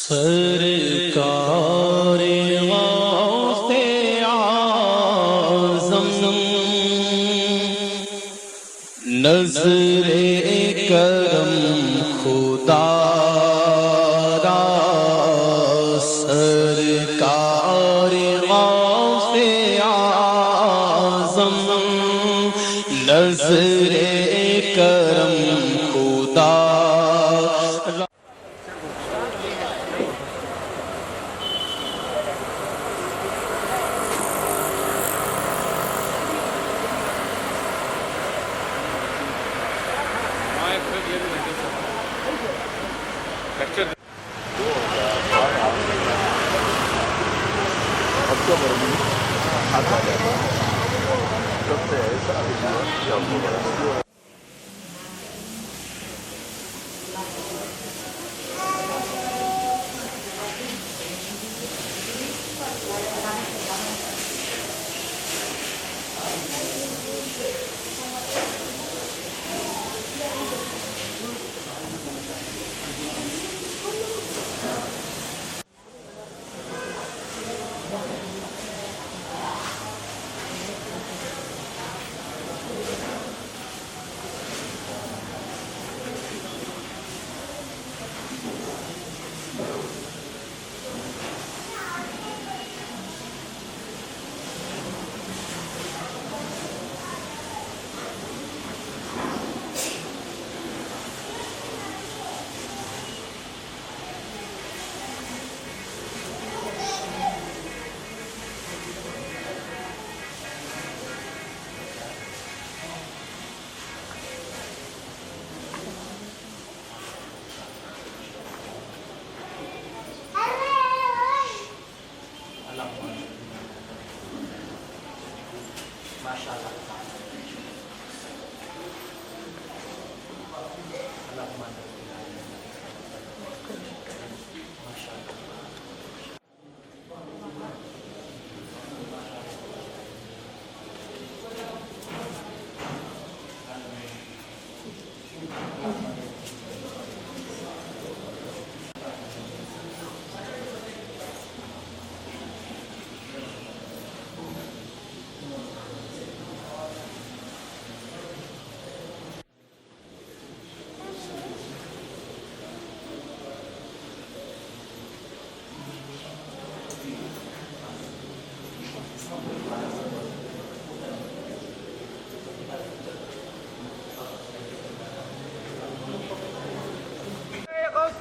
سرکار غوث اعظم نظر کرم خدا را، سرکار غوث اعظم نظر کرم خدا را۔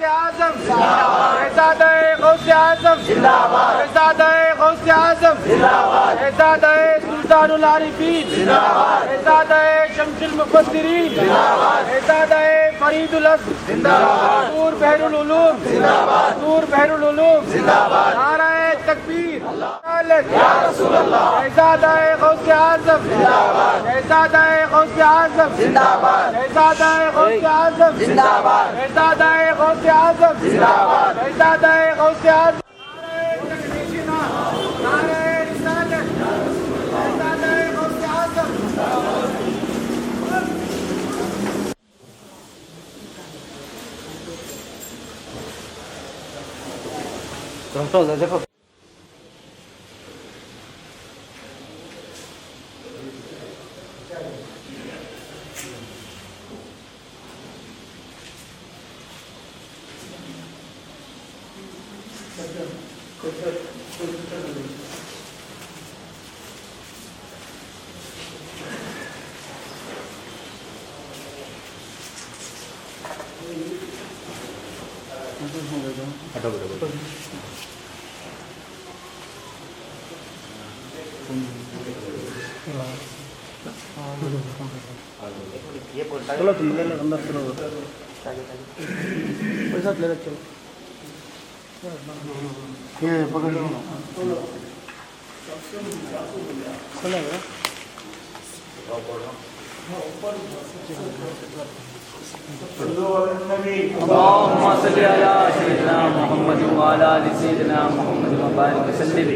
اعظم شہزادہ غوث اعظم زندہ باد، شہزادہ غوث اعظم زندہ باد، شہزادہ سلطان العارفین زندہ باد، شہزادہ شمس المفسرین زندہ باد، شہزادہ فرید الاسد زندہ باد، نور بحر العلوم زندہ باد، نور بحر العلوم زندہ باد، نعرہ تکبیر یا رسول اللہ، شہزادہ غوث اعظم زندہ باد، شہزادہ غوث اعظم زندہ باد، شہزادہ غوث اعظم زندہ باد، شہزادہ غوث اعظم زندہ باد، شہزادہ غوث اعظم نعرہ رسالت، شہزادہ غوث اعظم زندہ باد۔ دیکھو چلو تم لے لو اندر چلو پیسہ لے لو چلو یہ پکڑ لو چلے گا اللهم صل على سيدنا محمد وعلى ال سيدنا محمد وبارك وسلم.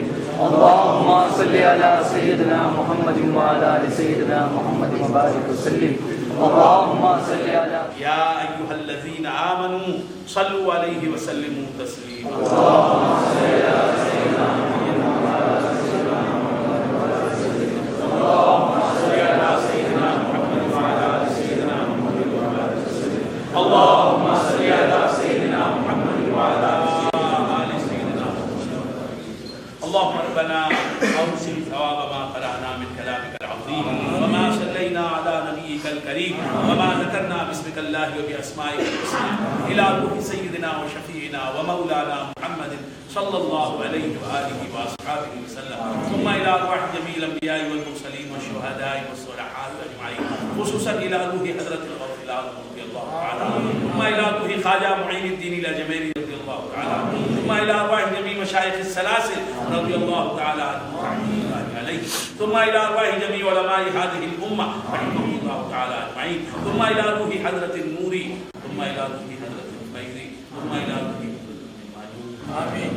اللهم صل على سيدنا محمد وعلى ال سيدنا محمد وبارك وسلم. اللهم صل على يا أيها الذين آمنوا صلوا عليه وسلموا تسليما. اللهم صل على سيدنا محمد وعلى آل سيدنا محمد. اللهم ربنا أوصل ثواب ما قرأنا من كلامك العظيم وما صلينا على نبيك الكريم وما ذكرنا باسمك الله وبأسمائك الحسنى إلى روح سيدنا وشفيعنا ومولانا محمد صلى الله عليه وآله وأصحابه وسلم، ثم إلى روح جميع الأنبياء والمرسلين والشهداء والصالحين أجمعين، خصوصا إلى روح حضرة الغوث الأعظم رضي الله تعالى، ثم إلى روح خواجہ معین الدین الأجمیری رضي الله تعالى، ثم إلى أرواح جميع مشايخ السلاسل رضي الله تعالى عنهم عليه، ثم إلى أرواح جميع علماء هذه الأمة رحمهم الله تعالى أجمعين، ثم إلى روح حضرة النوري، ثم إلى روح حضرة الخيري، ثم إلى روح آمين،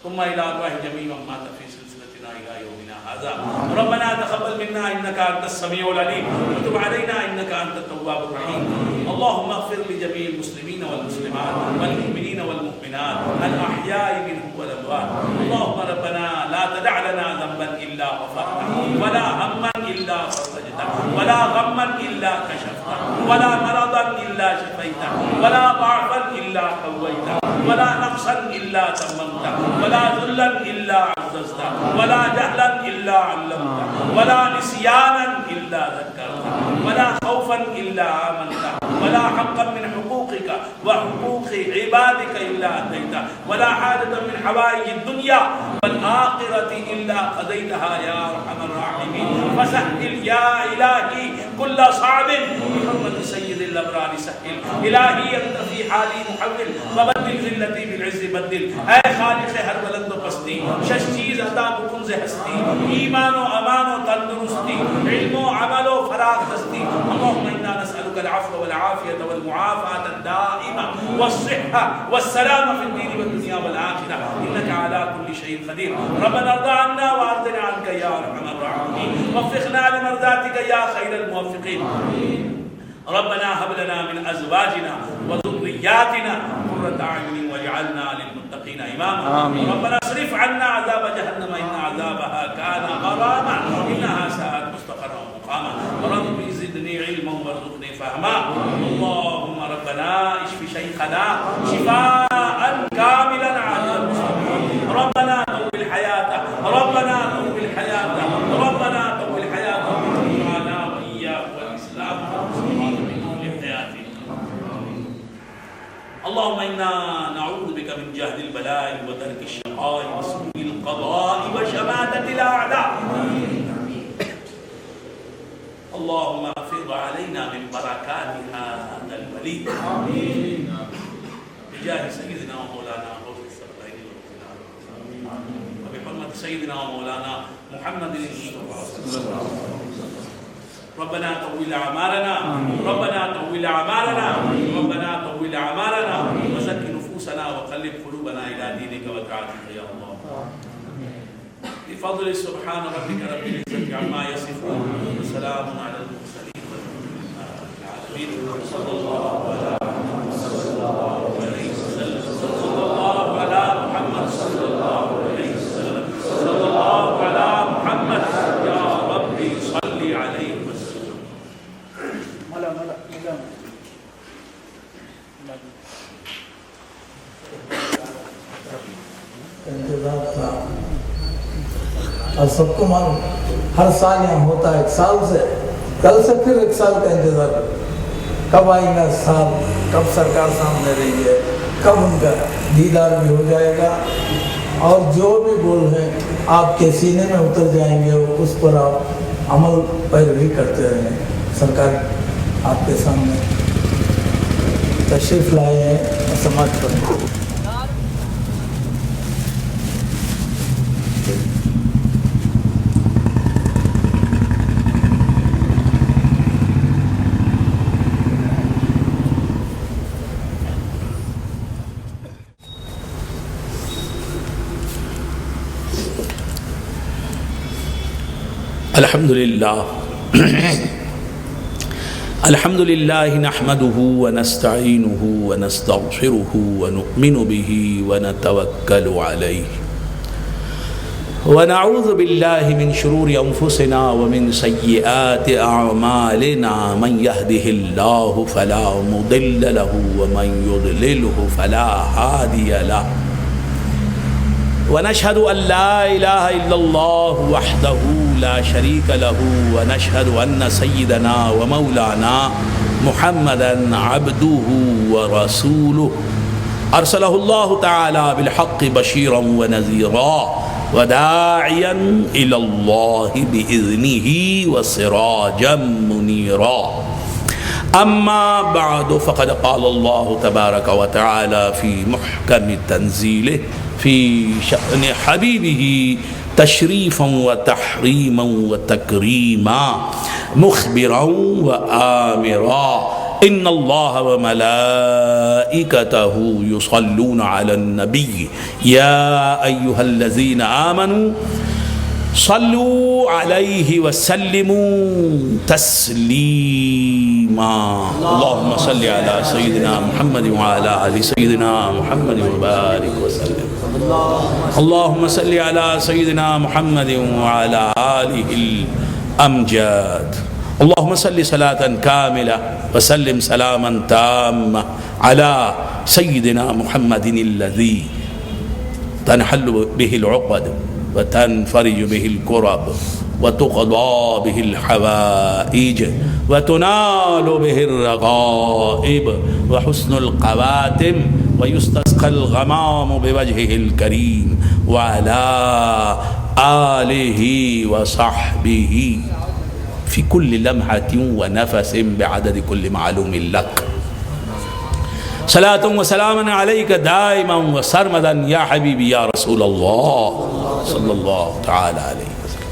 ثم إلى أرواح جميع من مات في سلسلتنا إلى يومنا هذا. ربنا تقبل منا إنك أنت السميع العليم وتب علينا إنك أنت التواب الرحيم. اللهم اغفر لجميع المسلمين والمسلمات والمؤمنين والمؤمنات الأحياء منهم والأموات. اللهم ربنا لا تدع لنا ذنبا إلا غفرته ولا هما إلا فرجته ولا غما إلا كشفته ولا مرضا إلا شفيته ولا ضعفا إلا قويته ولا نقصا إلا تممته ولا ذلا إلا عززته ولا جهلا إلا علمته ولا نسيانا إلا ذكرته ولا خوفا إلا آمنته ولا حقا من حقوقك وحقوق عبادك إلا أتيته ولا حاجة من حوائج الدنيا والآخرة إلا قضيتها يا أرحم الراحمين. فسهل يا إلهي كل صعب بحرمة سيد الأبرار سهل. إلهي أنت في حالي محول وبدل ذلتي بالعز بدل. اے خالق ہر بلند و پستی، شش چیز عطا بکن سے ہستی، ایمان و امان و تندرستی، علم و عمل و فراغ دستی. اللهم انا نسألك العفو والعافية والمعافاة الدائمة والصحة والسلامة في الدين والدنيا والآخرة إنك على كل شيء قدير. ربنا ارض عنا وارضنا عنك يا أرحم الراحمين، وفقنا لمرضاتك يا خير الموفقين. ربنا هب لنا من أزواجنا وذرياتنا قرة أعين واجعلنا للمتقين إماما. ربنا اصرف عنا عذاب جهنم إن عذابها كان غراما إنها ساءت مستقرا ومقاما. رب زدني علما وارزقني فهما. اللهم ربنا اشف شيخنا شفاء كاملا عاجلا مصابا. ربنا طول حياته، ربنا طول حياته، ربنا طول حياته وعنا وإياه والإسلام اللهم إنا نعوذ بك من جهد البلاء ودرك الشقاء وسوء القضاء وشماتة الأعداء. اللهم افض علينا من بركات هذا الولي بجاه سيدنا ومولانا غوث الثقلين وبحرمة سيدنا ومولانا محمد ربنا طول أعمارنا، ربنا طول أعمارنا، ربنا طول أعمارنا وزكي نفوسنا وقلب قلوبنا إلى دينك وطاعتك يا الله. بفضل سبحان ربك رب العزة عما يصفون وسلام على المرسلين والعالمين. صلى الله على محمد صلى الله عليه وسلم. صلى الله على محمد صلى الله عليه وسلم. صلى الله على محمد يا ربي صل عليه وسلم. انتظار تھا اور سب کو معلوم ہر سال یہاں ہوتا ہے، ایک سال سے کل سے پھر ایک سال کا انتظار، کب آئے گا سال، کب سرکار سامنے رہی ہے، کب ان کا دیدار بھی ہو جائے گا اور جو بھی بول ہیں آپ کے سینے میں اتر جائیں گے، اس پر آپ عمل پیروی کرتے رہیں. سرکار آپ کے سامنے تشریف لائے ہیں، سماعت کریں. الحمدللہ الحمد لله نحمده ونستعينه ونستغفره ونؤمن به ونتوكل عليه ونعوذ بالله من شرور أنفسنا ومن سيئات أعمالنا من يهده الله فلا مضل له ومن يضلله فلا هادي له ونشهد أن لا إله إلا الله وحده لا شريك له ونشهد أن سيدنا ومولانا محمدا عبده ورسوله أرسله الله تعالى بالحق بشيرا ونذيرا وداعيا إلى الله بإذنه وسراجا منيرا أما بعد فقد قال الله تبارك وتعالى في محكم تنزيله في شأن حبيبه تشريفا وتحريما وتكريما مخبرا وآمرا إن الله وملائكته يصلون على النبي يا أيها الذين آمنوا صلوا عليه وسلموا تسليما اللهم صل على سيدنا محمد وعلى آل سيدنا محمد وبارك وسلم اللهم صل على سيدنا محمد وعلى آله الأمجاد اللهم صل صلاة كاملة وسلم سلاما تاما على سيدنا محمد الذي تنحل به العقد وتنفرج به الكرب وتقضى به الحوائج وتنال به الرغائب وحسن القواتم ويستسقى الغمام بوجهه الكريم وعلى آله وصحبه في كل لمحة ونفس بعدد كل معلوم لك صلاة وسلاما عليك دائما وسرمدا يا حبيبي يا رسول الله صلى الله تعالى عليه وسلم.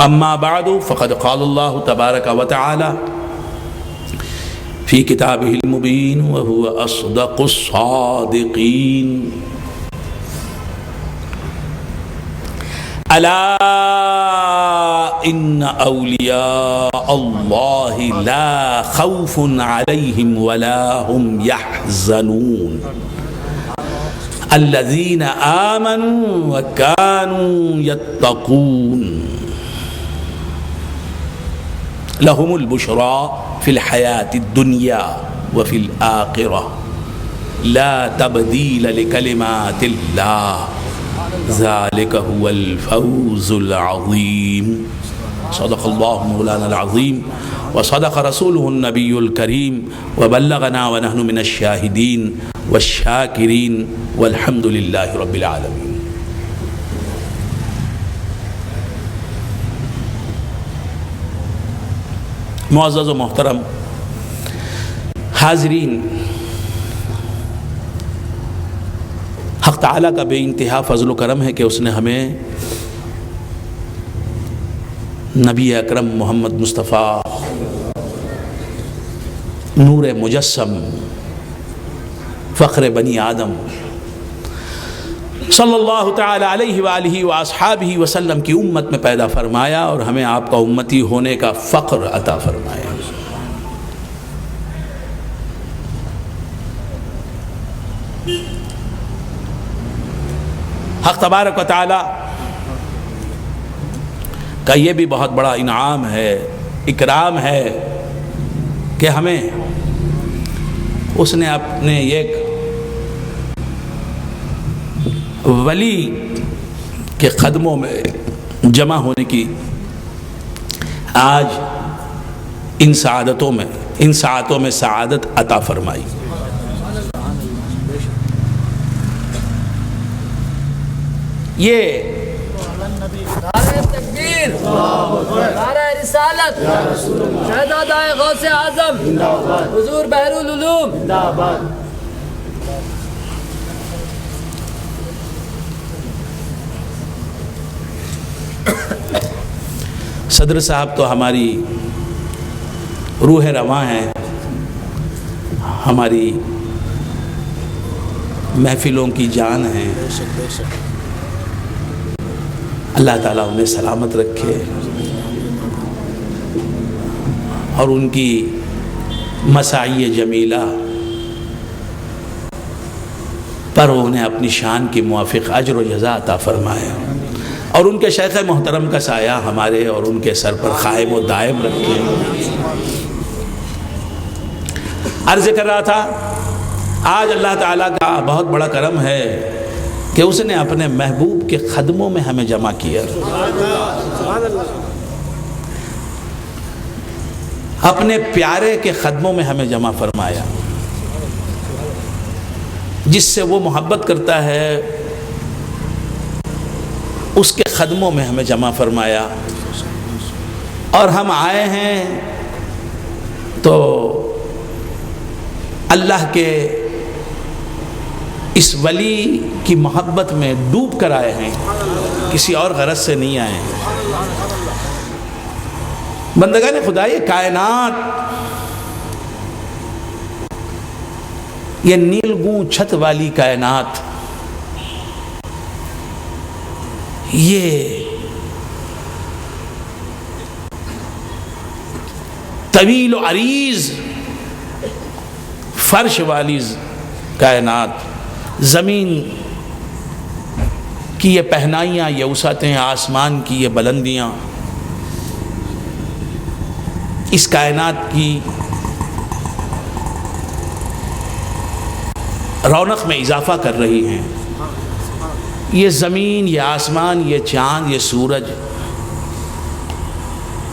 أما بعد فقد قال الله تبارك وتعالى في كتابه المبين وهو أصدق الصادقين ألا إن أولياء الله لا خوف عليهم ولا هم يحزنون الذين آمنوا وكانوا يتقون لهم البشرى في الحياة الدنيا وفي الآخرة لا تبديل لكلمات الله ذلك هو الفوز العظيم صدق الله مولانا العظيم وصدق رسوله النبي الكريم وبلغنا ونحن من الشاهدين والشاكرين والحمد لله رب العالمين. معزز و محترم حاضرین، حق تعالیٰ کا بے انتہا فضل و کرم ہے کہ اس نے ہمیں نبی اکرم محمد مصطفیٰ نور مجسم فخر بنی آدم صلی اللہ تعالی علیہ وآلہ واصحابہ وسلم کی امت میں پیدا فرمایا اور ہمیں آپ کا امتی ہونے کا فخر عطا فرمایا. حق تبارک و تعالی کا یہ بھی بہت بڑا انعام ہے، اکرام ہے کہ ہمیں اس نے اپنے ایک ولی کے قدموں میں جمع ہونے کی آج ان سعادتوں میں سعادت عطا فرمائی. یہ نعرہ تکبیر، نعرہ رسالت، شہزادہ غوث اعظم حضور بحر العلوم صدر صاحب تو ہماری روح رواں ہیں، ہماری محفلوں کی جان ہیں. اللہ تعالیٰ انہیں سلامت رکھے اور ان کی مساعی جمیلہ پر انہیں اپنی شان کی موافق اجر و جزا عطا فرمائے، اور ان کے شیخ محترم کا سایہ ہمارے اور ان کے سر پر قائم و دائم رکھے۔ عرض کر رہا تھا آج اللہ تعالیٰ کا بہت بڑا کرم ہے کہ اس نے اپنے محبوب کے قدموں میں ہمیں جمع کیا، اپنے پیارے کے قدموں میں ہمیں جمع فرمایا، جس سے وہ محبت کرتا ہے اس کے قدموں میں ہمیں جمع فرمایا۔ اور ہم آئے ہیں تو اللہ کے اس ولی کی محبت میں ڈوب کر آئے ہیں، کسی اور غرض سے نہیں آئے ہیں۔ بندگان خدا، یہ کائنات، یہ نیلگوں چھت والی کائنات، یہ طویل و عریض فرش والی کائنات، زمین کی یہ پہنائیاں، یہ وسعتیں، آسمان کی یہ بلندیاں، اس کائنات کی رونق میں اضافہ کر رہی ہیں۔ یہ زمین، یہ آسمان، یہ چاند، یہ سورج،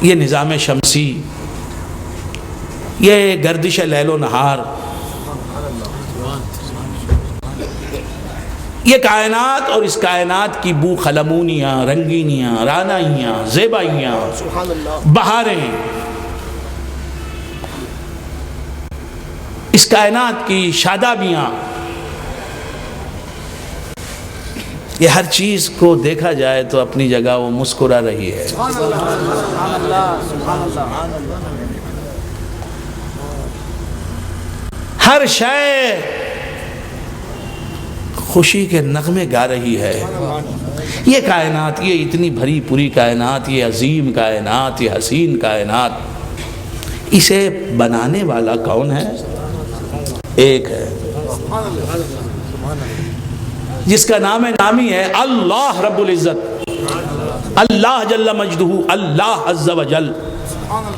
یہ نظام شمسی، یہ گردش لیل و نہار، یہ کائنات اور اس کائنات کی بو خلمونیاں، رنگینیاں، رانائیاں، زیبائیاں، بہاریں، اس کائنات کی شادابیاں، یہ ہر چیز کو دیکھا جائے تو اپنی جگہ وہ مسکرا رہی ہے۔ ہر شے خوشی کے نغمے گا رہی ہے۔ یہ کائنات، یہ اتنی بھری پوری کائنات، یہ عظیم کائنات، یہ حسین کائنات، اسے بنانے والا کون ہے؟ ایک ہے، جس کا نام نامی ہے اللہ رب العزت، اللہ جل مجدہ، اللہ عز و جل،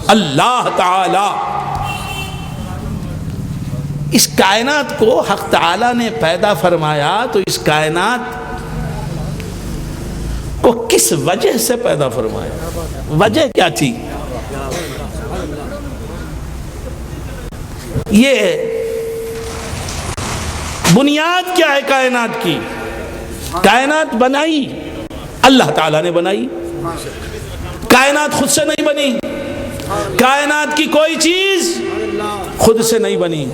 اللہ تعالی۔ اس کائنات کو حق تعالی نے پیدا فرمایا تو اس کائنات کو کس وجہ سے پیدا فرمایا؟ وجہ کیا تھی؟ یہ بنیاد کیا ہے کائنات کی؟ کائنات بنائی اللہ تعالیٰ نے بنائی، کائنات خود سے نہیں بنی، کائنات کی کوئی چیز خود سے نہیں بنی،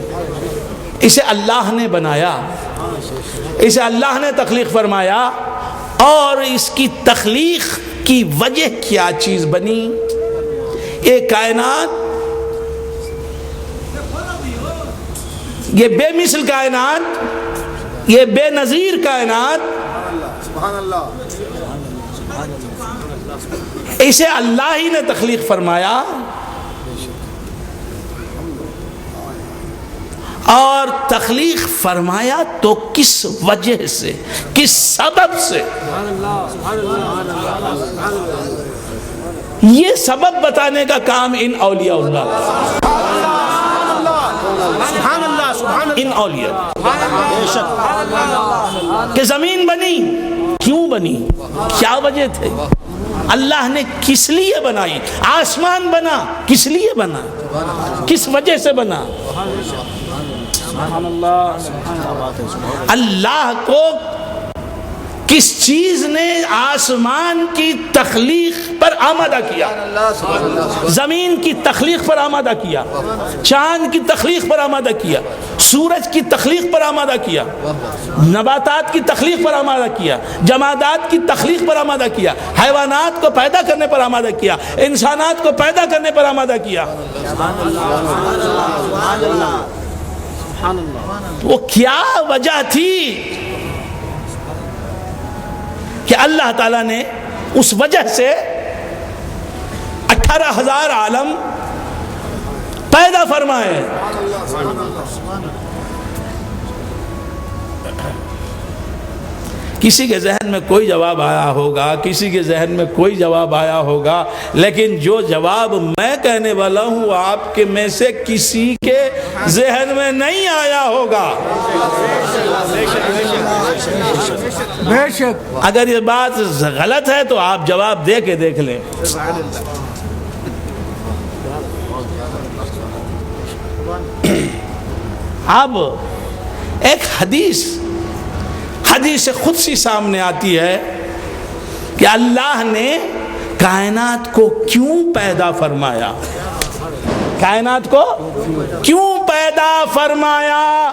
اسے اللہ نے بنایا، اسے اللہ نے تخلیق فرمایا۔ اور اس کی تخلیق کی وجہ کیا چیز بنی؟ یہ کائنات، یہ بے مثل کائنات، یہ بے نظیر کائنات، اسے اللہ ہی نے تخلیق فرمایا، اور تخلیق فرمایا تو کس وجہ سے، کس سبب سے؟ یہ سبب بتانے کا کام ان اولیاء اللہ کا، ان اولیاء، کہ زمین بنی کیوں بنی، کیا وجہ تھے، اللہ نے کس لیے بنائی، آسمان بنا کس لیے بنا، کس وجہ سے بنا۔ اللہ کو کس چیز نے آسمان کی تخلیق پر آمادہ کیا، زمین کی تخلیق پر آمادہ کیا، چاند کی تخلیق پر آمادہ کیا، سورج کی تخلیق پر آمادہ کیا، نباتات کی تخلیق پر آمادہ کیا، جمادات کی تخلیق پر آمادہ کیا، حیوانات کو پیدا کرنے پر آمادہ کیا، انسانات کو پیدا کرنے پر آمادہ کیا۔ وہ کیا وجہ تھی کہ اللہ تعالیٰ نے اس وجہ سے 18,000 عالم پیدا فرمائے. کسی کے ذہن میں کوئی جواب آیا ہوگا, کسی کے ذہن میں کوئی جواب آیا ہوگا, لیکن جو جواب میں کہنے والا ہوں وہ آپ کے میں سے کسی کے ذہن میں نہیں آیا ہوگا. بے شک. اگر یہ بات غلط ہے تو آپ جواب دے کے دیکھ لیں. اب ایک حدیث قدسی سامنے آتی ہے کہ اللہ نے کائنات کو کیوں پیدا فرمایا, کائنات کو کیوں پیدا فرمایا.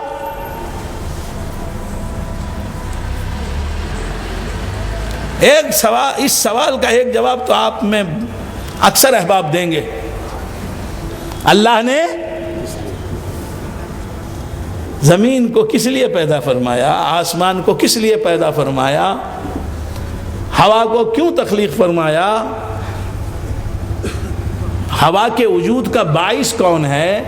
ایک سوال, اس سوال کا ایک جواب تو آپ میں اکثر احباب دیں گے. اللہ نے زمین کو کس لیے پیدا فرمایا, آسمان کو کس لیے پیدا فرمایا, ہوا کو کیوں تخلیق فرمایا, ہوا کے وجود کا باعث کون ہے,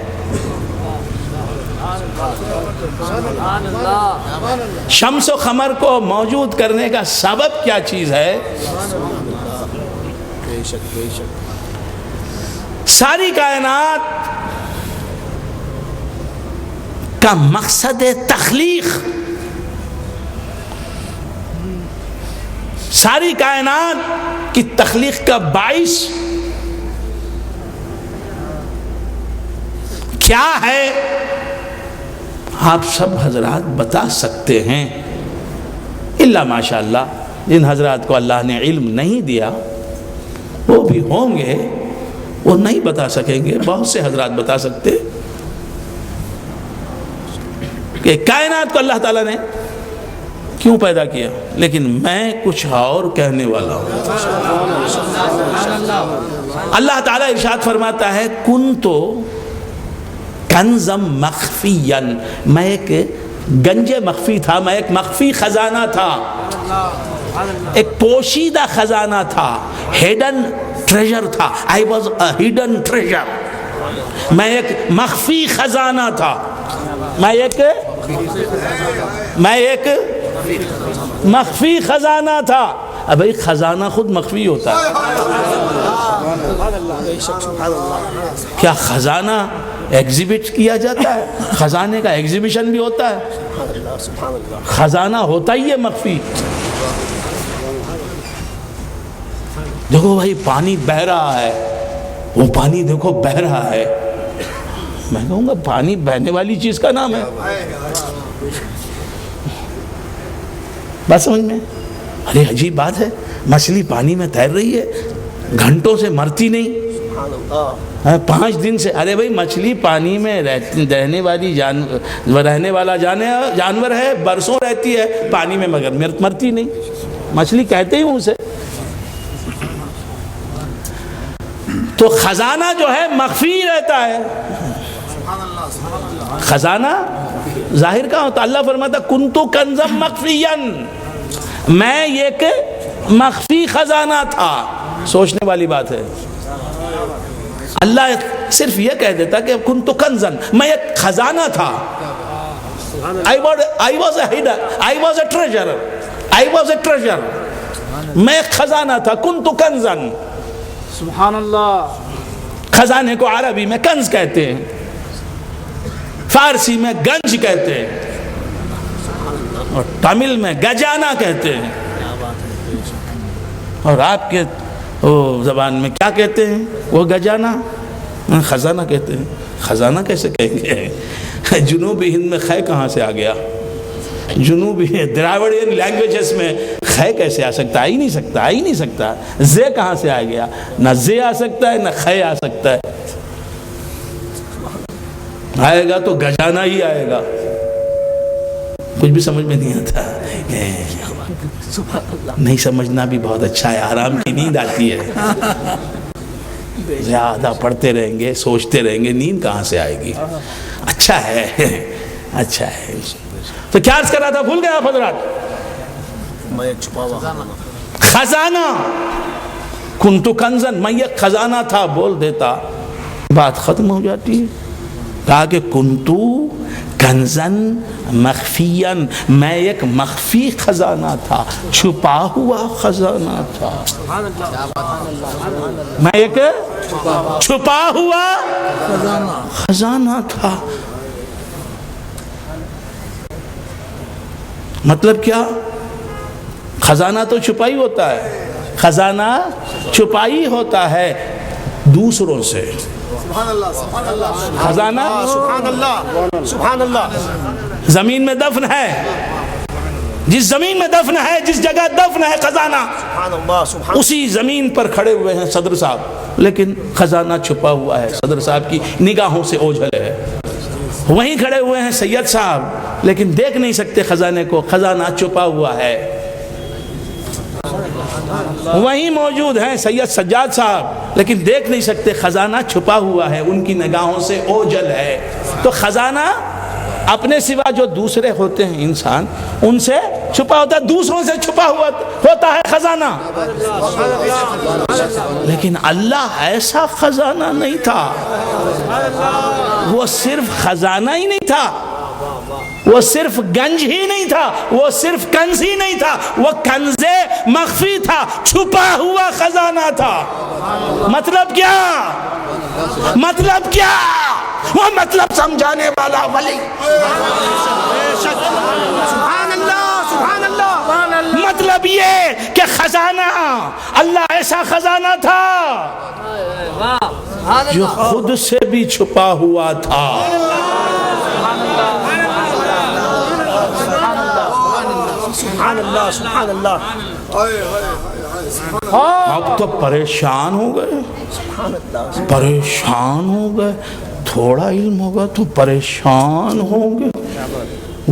شمس و قمر کو موجود کرنے کا سبب کیا چیز ہے. ساری کائنات کا مقصد تخلیق, ساری کائنات کی تخلیق کا باعث کیا ہے, آپ سب حضرات بتا سکتے ہیں, الا ماشاء اللہ جن حضرات کو اللہ نے علم نہیں دیا وہ بھی ہوں گے, وہ نہیں بتا سکیں گے. بہت سے حضرات بتا سکتے کہ کائنات کو اللہ تعالیٰ نے کیوں پیدا کیا, لیکن میں کچھ اور کہنے والا ہوں. اللہ تعالیٰ ارشاد فرماتا ہے کنتو کنزم مخفیاً, میں ایک گنج مخفی تھا, میں ایک مخفی خزانہ تھا, ایک پوشیدہ خزانہ تھا, ہیڈن ٹریجر تھا. I was a hidden treasure. میں ایک مخفی خزانہ تھا, میں ایک مخفی خزانہ تھا. اب ایک خزانہ خود مخفی ہوتا ہے, کیا خزانہ ایگزیبٹ کیا جاتا ہے, خزانے کا ایگزیبیشن بھی ہوتا ہے, خزانہ ہوتا ہی ہے مخفی. دیکھو بھائی پانی بہہ رہا ہے, وہ پانی دیکھو بہہ رہا ہے, میں کہوں گا پانی بہنے والی چیز کا نام ہے, بات سمجھ میں. ارے عجیب بات ہے, مچھلی پانی میں تیر رہی ہے, گھنٹوں سے مرتی نہیں, 5 دن سے. ارے بھائی مچھلی پانی میں رہنے والا جانور ہے, برسوں رہتی ہے پانی میں مگر مرتی نہیں. مچھلی کہتے ہی اسے. تو خزانہ جو ہے مخفی رہتا ہے. خزانہ ظاہر کا ہوتا. اللہ فرماتا کنتو کنزم مخفیاً, میں ایک مخفی خزانہ تھا. سوچنے والی بات ہے. اللہ صرف یہ کہہ دیتا کہ کنتو کنزن, میں ایک خزانہ تھا. I was a hidden, I was a treasure, I was a treasure. میں ایک خزانہ تھا. کنتو کنزن, سبحان اللہ. خزانے کو عربی میں کنز کہتے ہیں, فارسی میں گنج کہتے ہیں, اور تامل میں گجانا کہتے ہیں, اور آپ کے زبان میں کیا کہتے ہیں, وہ گجانا خزانہ کہتے ہیں. خزانہ کیسے کہیں گے؟ جنوبی ہند میں خے کہاں سے آ گیا؟ جنوبی دراوڑین لینگویجز میں خے کیسے آ سکتا؟ آ ہی نہیں سکتا. زے کہاں سے آ گیا؟ نہ زے آ سکتا ہے نہ خے آ سکتا ہے. آئے گا تو گجانا ہی آئے گا. کچھ بھی سمجھ میں نہیں آتا. نہیں سمجھنا بھی بہت اچھا ہے, آرام کی نیند آتی ہے. زیادہ پڑھتے رہیں گے, سوچتے رہیں گے, نیند کہاں سے آئے گی؟ اچھا ہے, اچھا ہے. تو کیا عرض کر رہا تھا, بھول گیا آپ حضرات؟ خزانہ، کنتو کنزن، میں یہ خزانہ تھا بول دیتا، بات ختم ہو جاتی ہے۔ کہا کہ کنتو کنزن مخفیاً، میں ایک مخفی خزانہ تھا، چھپا ہوا خزانہ تھا، میں ایک چھپا ہوا خزانہ تھا۔ مطلب کیا؟ خزانہ تو چھپائی ہوتا ہے، خزانہ چھپائی ہوتا ہے دوسروں سے، خزانہ سبحان اللہ زمین میں دفن ہے، جس زمین میں دفن ہے، جس جگہ دفن ہے خزانہ، اسی زمین پر کھڑے ہوئے ہیں صدر صاحب، لیکن خزانہ چھپا ہوا ہے، صدر صاحب کی نگاہوں سے اوجھل ہے۔ وہیں کھڑے ہوئے ہیں سید صاحب، لیکن دیکھ نہیں سکتے خزانے کو، خزانہ چھپا ہوا ہے۔ وہیں موجود ہیں سید سجاد صاحب، لیکن دیکھ نہیں سکتے، خزانہ چھپا ہوا ہے، ان کی نگاہوں سے اوجھل ہے۔ تو خزانہ اپنے سوا جو دوسرے ہوتے ہیں انسان، ان سے چھپا ہوتا ہے، دوسروں سے چھپا ہوا ہوتا ہے خزانہ، لیکن اللہ ایسا خزانہ نہیں تھا، وہ صرف خزانہ ہی نہیں تھا، وہ صرف گنج ہی نہیں تھا، وہ صرف کنز ہی نہیں تھا، وہ کنز مخفی تھا، چھپا ہوا خزانہ تھا۔ مطلب کیا؟ مطلب کیا؟ وہ مطلب سمجھانے والا ولی، سبحان اللہ مطلب یہ کہ خزانہ، اللہ ایسا خزانہ تھا جو خود سے بھی چھپا ہوا تھا۔ سبحان اللہ اب تو پریشان ہو گئے، پریشان ہو گئے، تھوڑا علم ہوگا تو پریشان ہوں گے۔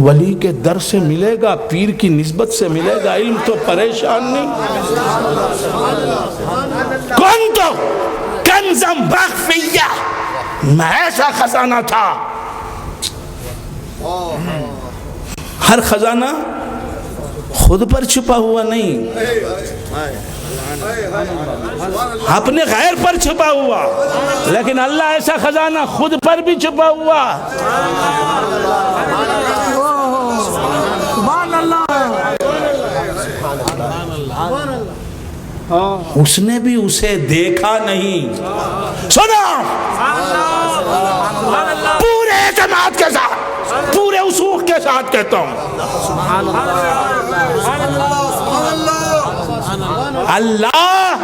ولی کے در سے ملے گا، پیر کی نسبت سے ملے گا علم، تو پریشان نہیں۔ کون تو کنزم مخفیہ، میں ایسا خزانہ تھا۔ ہر خزانہ خود پر چھپا ہوا نہیں، اپنے غیر پر چھپا ہوا، لیکن اللہ ایسا خزانہ خود پر بھی چھپا ہوا۔ اس نے بھی اسے دیکھا نہیں۔ سنا، پورے اعتماد کے ساتھ، پورے وثوق کے ساتھ کہتا ہوں، اللہ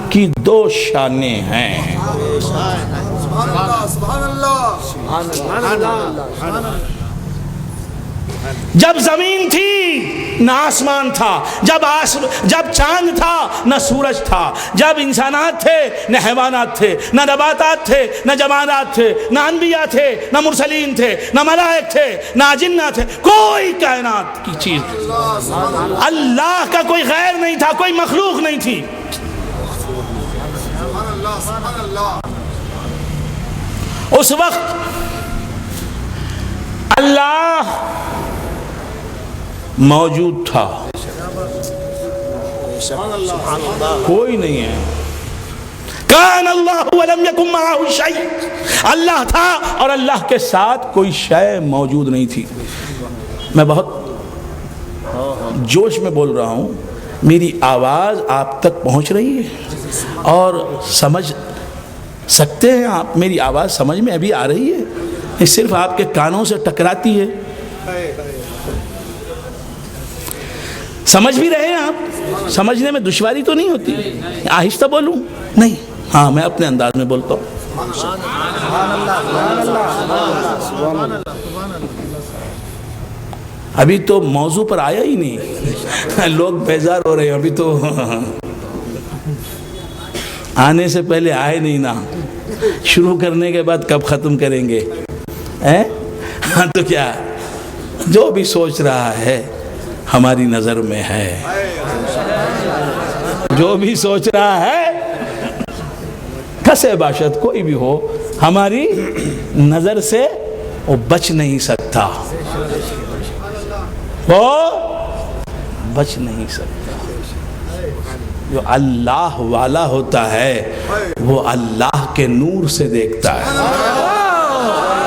کی دو شانیں ہیں۔ جب زمین تھی نہ آسمان تھا، جب چاند تھا نہ سورج تھا، جب انسانات تھے نہ حیوانات تھے، نہ نباتات تھے نہ جمادات تھے، نہ انبیاء تھے نہ مرسلین تھے، نہ ملائک تھے نہ جنات تھے، کوئی کائنات کی چیز، اللہ کا کوئی غیر نہیں تھا، کوئی مخلوق نہیں تھی۔ اس وقت اللہ موجود تھا، کوئی نہیں ہے۔ کان اللہ ولم یکن معہ شیء، اللہ تھا اور اللہ کے ساتھ کوئی شے موجود نہیں تھی۔ میں بہت جوش میں بول رہا ہوں، میری آواز آپ تک پہنچ رہی ہے اور سمجھ سکتے ہیں آپ؟ میری آواز سمجھ میں ابھی آ رہی ہے؟ یہ صرف آپ کے کانوں سے ٹکراتی ہے؟ سمجھ بھی رہے ہیں آپ؟ سمجھنے میں دشواری تو نہیں ہوتی؟ آہستہ بولوں؟ نہیں، ہاں میں اپنے انداز میں بولتا ہوں۔ ابھی تو موضوع پر آیا ہی نہیں، لوگ بیزار ہو رہے ہیں، ابھی تو آنے سے پہلے آئے نہیں نا، شروع کرنے کے بعد کب ختم کریں گے؟ ہاں تو کیا، جو بھی سوچ رہا ہے ہماری نظر میں ہے، جو بھی سوچ رہا ہے کسے باشد کوئی بھی ہو، ہماری نظر سے وہ بچ نہیں سکتا، وہ بچ نہیں سکتا۔ جو اللہ والا ہوتا ہے وہ اللہ کے نور سے دیکھتا ہے.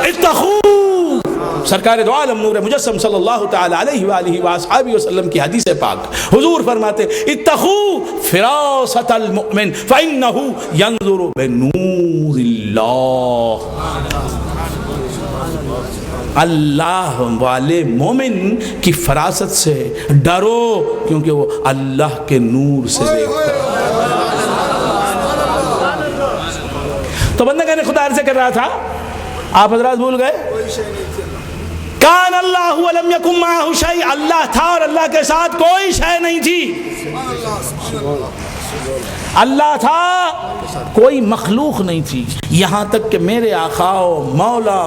اتقوا، سرکار دو عالم نور مجسم صلی اللہ تعالی علیہ وآلہ وآصحابہ وسلم کی حدیث پاک، حضور فرماتے اتقوا فراست المؤمن فإنہ ینظر بنور اللہ. اللہ والے مومن کی فراست سے ڈرو کیونکہ وہ اللہ کے نور سے دیکھتا ہے. تو بندگان خدا عرض کر رہا تھا، آپ حضرات بھول گئے، کان اللہ ولم یکن معہ شیء، اللہ تھا اور اللہ کے ساتھ کوئی شے نہیں تھی. اللہ تھا، کوئی مخلوق نہیں تھی، یہاں تک کہ میرے آقا و مولا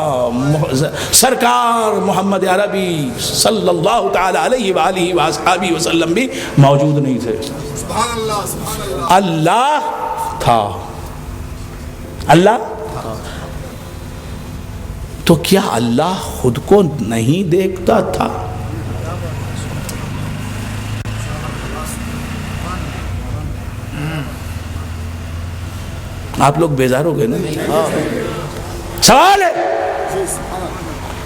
سرکار محمد عربی صلی اللہ تعالی علیہ وآلہ وآصحابہ وسلم بھی موجود نہیں تھے. اللہ تھا. اللہ تو کیا اللہ خود کو نہیں دیکھتا تھا؟ آپ لوگ بیزار ہو گئے نا؟ سوال ہے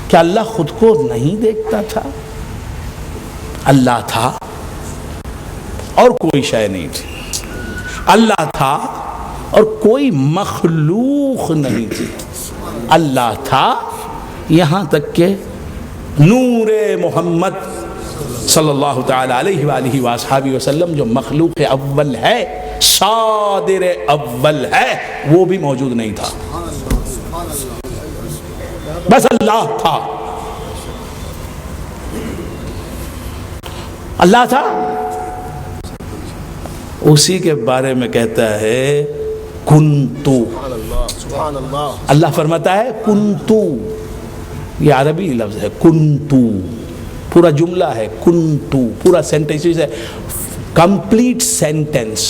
کہ اللہ خود کو نہیں دیکھتا تھا؟ اللہ تھا اور کوئی شے نہیں تھی. اللہ تھا اور کوئی مخلوق نہیں تھی. اللہ تھا یہاں تک کہ نور محمد صلی اللہ تعالی علیہ وآلہ وآصحابہ وسلم جو مخلوق اول ہے، صادر اول ہے، وہ بھی موجود نہیں تھا. بس اللہ تھا. اللہ تھا، اسی کے بارے میں کہتا ہے کنتو. اللہ فرماتا ہے کنتو، یہ عربی لفظ ہے کنتو، پورا جملہ ہے کنتو، پورا سینٹنس ہے، کمپلیٹ سینٹنس.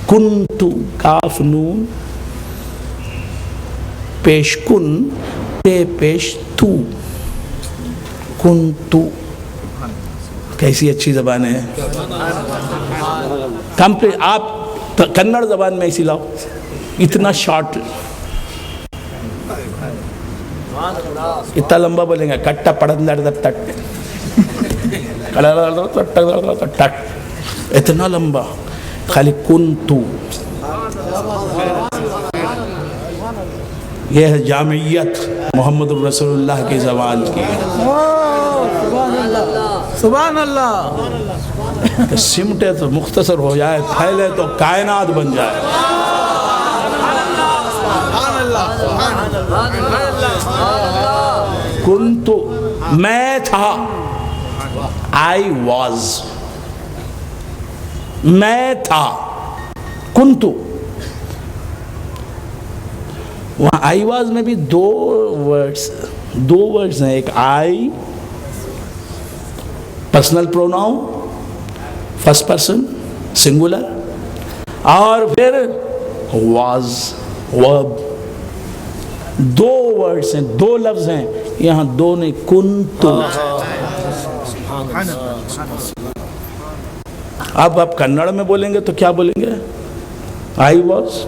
کنتو، کاف نون پیش کن، تے پیش تو، کنتو. کیسی اچھی زبان ہے. کمپلیٹ. آپ کنڑ زبان میں ایسی لاؤ، اتنا شارٹ، اتنا لمبا بولیں گے کٹا پڑھن تٹ، اتنا لمبا. خالی کنتو. یہ ہے جامعیت محمد الرسول اللہ کی زبان کی. سبحان اللہ. سمٹے تو مختصر ہو جائے، پھیلے تو کائنات بن جائے. کنتو، میں تھا. I was، میں تھا. کنتو، وہاں I was میں بھی دو ورڈز ہیں. ایک I personal pronoun first person singular, اور پھر was verb. دو ورڈز ہیں، دو لفظ ہیں یہاں، دو نے کنتو. اب آپ کنڑ میں بولیں گے تو کیا بولیں گے؟ I was.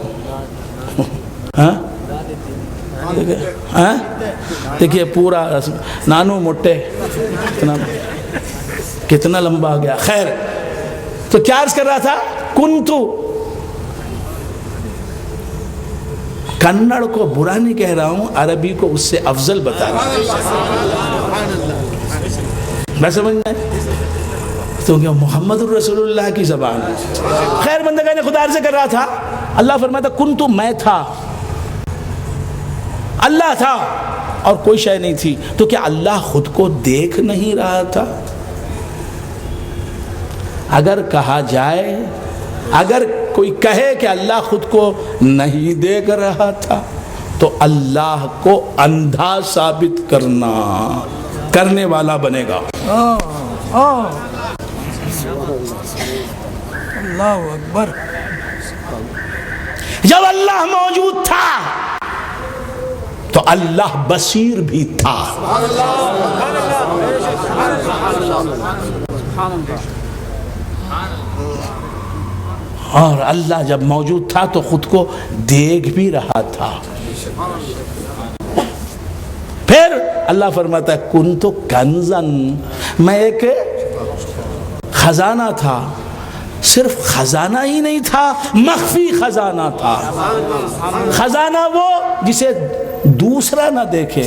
دیکھیے پورا نانو موٹے کتنا لمبا آ گیا. خیر، تو کیا عرض کر رہا تھا؟ کنتو. کنڑ کو برا نہیں کہہ رہا ہوں، عربی کو اس سے افضل بتا رہا ہوں. میں سمجھنا ہے تو کیا محمد الرسول اللہ کی زبان ہے. خیر، بندگان خدا عرض کر رہا تھا، اللہ فرماتا کنتو، میں تھا. اللہ تھا اور کوئی شے نہیں تھی. تو کیا اللہ خود کو دیکھ نہیں رہا تھا؟ اگر کہا جائے، اگر کوئی کہے کہ اللہ خود کو نہیں دیکھ رہا تھا تو اللہ کو اندھا ثابت کرنے والا بنے گا. اللہ اکبر. جب اللہ موجود تھا تو اللہ بصیر بھی تھا. اور اللہ جب موجود تھا تو خود کو دیکھ بھی رہا تھا. پھر اللہ فرماتا ہے کنتو کنزن، میں ایک خزانہ تھا. صرف خزانہ ہی نہیں تھا، مخفی خزانہ تھا. خزانہ وہ جسے دوسرا نہ دیکھے،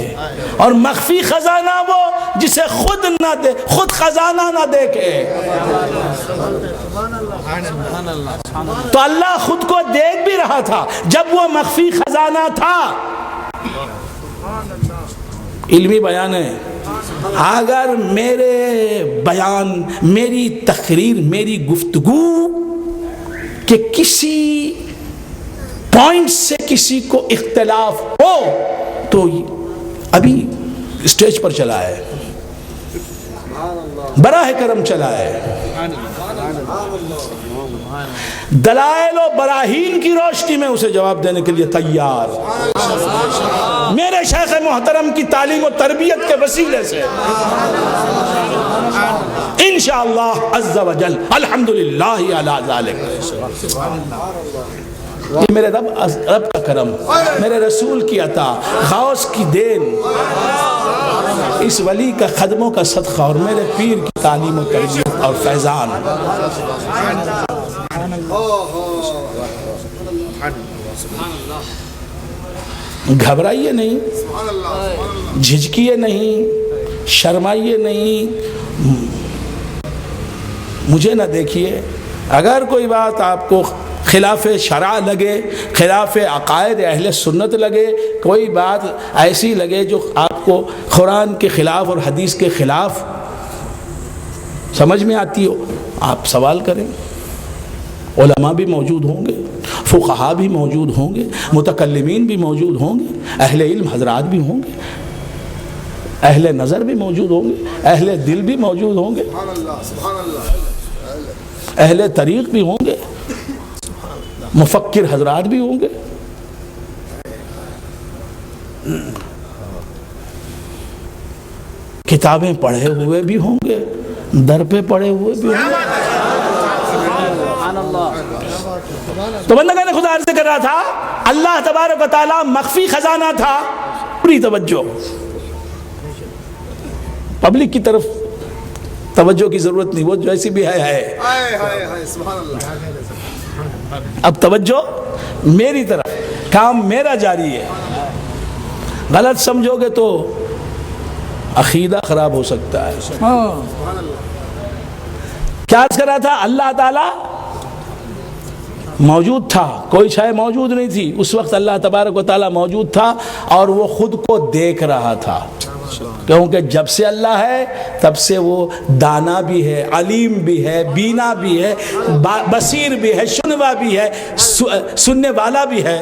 اور مخفی خزانہ وہ جسے خود خزانہ نہ دیکھے. تو اللہ خود کو دیکھ بھی رہا تھا جب وہ مخفی خزانہ تھا. علمی بیان ہے. اگر میرے بیان، میری تقریر، میری گفتگو کہ کسی پوائنٹ سے کسی کو اختلاف ہو تو ابھی اسٹیج پر چلا ہے، براہ کرم چلا ہے. دلائل و براہین کی روشنی میں اسے جواب دینے کے لیے تیار. میرے شیخ محترم کی تعلیم و تربیت کے وسیلے سے انشاءاللہ عز و جل الحمدللہ علی ذالک. یہ میرے رب کا کرم، میرے رسول کی عطا، غوث کی دین، اس ولی کا قدموں کا صدقہ اور میرے پیر کی تعلیم و تربیت اور فیضان. گھبرائیے نہیں، جھجکیے نہیں، شرمائیے نہیں، مجھے نہ دیکھیے. اگر کوئی بات آپ کو خلاف شرع لگے، خلاف عقائد اہل سنت لگے، کوئی بات ایسی لگے جو آپ کو قرآن کے خلاف اور حدیث کے خلاف سمجھ میں آتی ہو، آپ سوال کریں. علماء بھی موجود ہوں گے، فقہاء بھی موجود ہوں گے، متکلمین بھی موجود ہوں گے، اہل علم حضرات بھی ہوں گے، اہل نظر بھی موجود ہوں گے، اہل دل بھی موجود ہوں گے، اہل طریق بھی ہوں گے، مفکر حضرات بھی ہوں گے. کتابیں پڑھے ہوئے بھی ہوں گے، در پہ پڑھے ہوئے بھی ہوں گے. تو بندگان خدا عرض کر رہا تھا اللہ تبارک و تعالی مخفی خزانہ تھا. پوری توجہ، پبلک کی طرف توجہ کی ضرورت نہیں، وہ جیسی بھی ہے. اب توجہ میری طرف، کام میرا جاری ہے. غلط سمجھو گے تو عقیدہ خراب ہو سکتا ہے. کیا عرض کر رہا تھا؟ اللہ تعالی موجود تھا، کوئی شے موجود نہیں تھی. اس وقت اللہ تبارک و تعالی موجود تھا اور وہ خود کو دیکھ رہا تھا. کیونکہ جب سے اللہ ہے تب سے وہ دانا بھی ہے، علیم بھی ہے، بینا بھی ہے، بصیر بھی ہے، شنوا بھی ہے، سننے والا بھی ہے.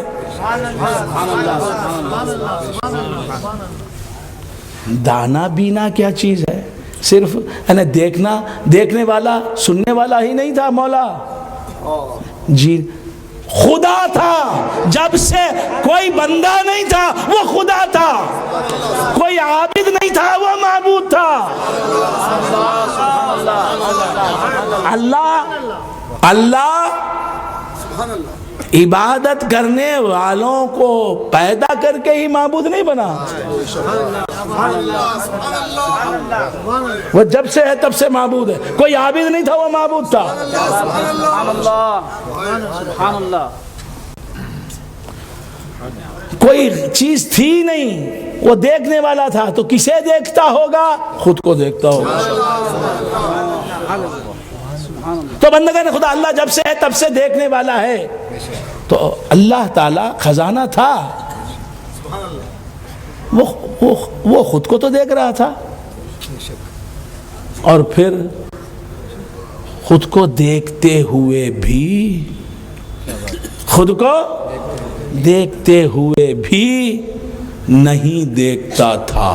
دانا بینا کیا چیز ہے؟ صرف دیکھنے والا، سننے والا ہی نہیں تھا مولا جی، خدا تھا. جب سے کوئی بندہ نہیں تھا وہ خدا تھا، کوئی عابد نہیں تھا وہ معبود تھا. اللہ عبادت کرنے والوں کو پیدا کر کے ہی معبود نہیں بنا. وہ جب سے ہے تب سے معبود ہے. کوئی عابد نہیں تھا وہ معبود تھا. کوئی چیز تھی نہیں، وہ دیکھنے والا تھا. تو کسے دیکھتا ہوگا؟ خود کو دیکھتا ہوگا. تو بندگان خدا اللہ جب سے ہے تب سے دیکھنے والا ہے. تو اللہ تعالی خزانہ تھا، وہ خود کو تو دیکھ رہا تھا، اور پھر خود کو دیکھتے ہوئے بھی، خود کو دیکھتے ہوئے بھی نہیں دیکھتا تھا.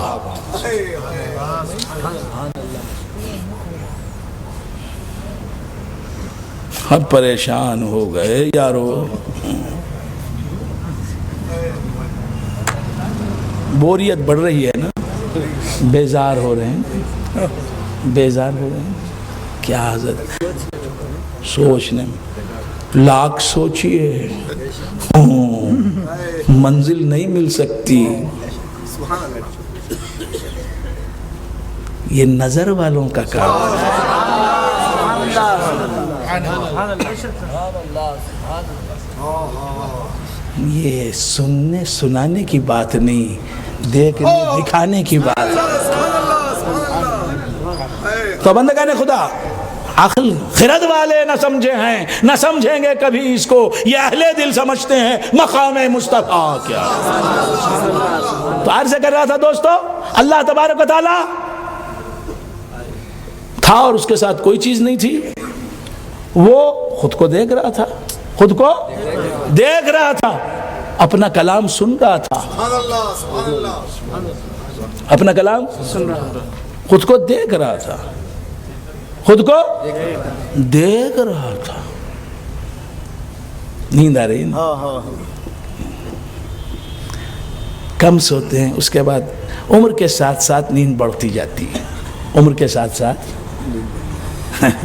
اب پریشان ہو گئے یارو، بوریت بڑھ رہی ہے نا، بیزار ہو رہے ہیں، بیزار ہو رہے ہیں. کیا حضرت سوچنے میں لاکھ سوچئے منزل نہیں مل سکتی. یہ نظر والوں کا کام ہے. یہ سننے سنانے کی بات نہیں، دیکھنے دکھانے کی بات ہے. تو بندگان خدا، عقل خرد والے نہ سمجھے ہیں، نہ سمجھیں گے کبھی اس کو. یہ اہل دل سمجھتے ہیں مقام مصطفیٰ کیا. تو عرض کر رہا تھا دوستو، اللہ تبارک و تعالی تھا اور اس کے ساتھ کوئی چیز نہیں تھی. وہ خود کو دیکھ رہا تھا، خود کو دیکھ رہا تھا، اپنا کلام سن رہا تھا. اپنا کلام سن رہا تھا، خود کو دیکھ رہا تھا، خود کو دیکھ رہا تھا. نیند آ رہی ہے؟ کم سوتے ہیں، اس کے بعد عمر کے ساتھ ساتھ نیند بڑھتی جاتی ہے. عمر کے ساتھ ساتھ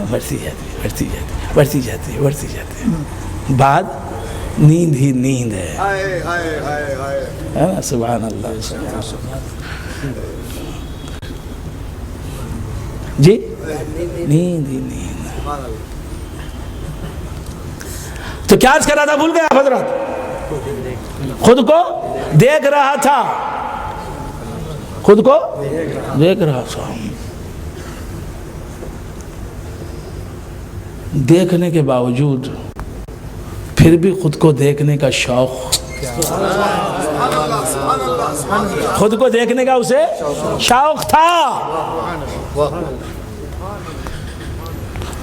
بڑھتی جاتی ہے، بڑھتی جاتی ہے، بڑھتی جاتی ہے، بڑھتی جاتی ہے. بعد نیند ہی نیند ہے. ہے نا؟ سبحان اللہ. جی نیند ہی نیند. تو کیا عرض کر رہا تھا؟ بھول گیا حضرت؟ خود کو دیکھ رہا تھا، خود کو دیکھ رہا تھا. دیکھنے کے باوجود پھر بھی خود کو دیکھنے کا شوق، خود کو دیکھنے کا اسے شوق تھا.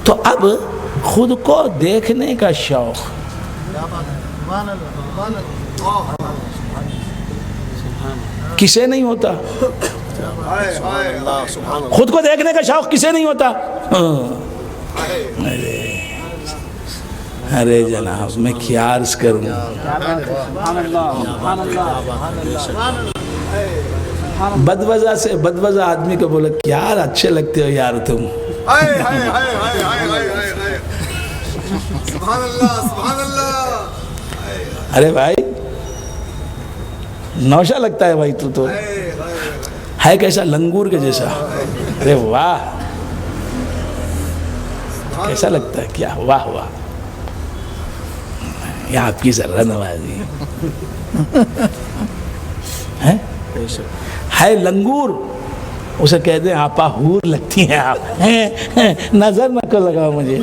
تو اب خود کو دیکھنے کا شوق کسے نہیں ہوتا؟ خود کو دیکھنے کا شوق کسے نہیں ہوتا؟ ارے جناب میں کیا عرض کروں. بدوزہ سے بدوزہ آدمی کو بولا یار اچھے لگتے ہو یار تم. ارے بھائی نوشہ لگتا ہے بھائی، تو ہے کیسا لنگور کے جیسا. ارے واہ کیسا لگتا ہے، کیا واہ واہ. یہ آپ کی ذرہ نوازی ہے لنگور. اسے کہتے ہیں آپا حور لگتی ہیں آپ. نظر نہ کو لگاؤ مجھے.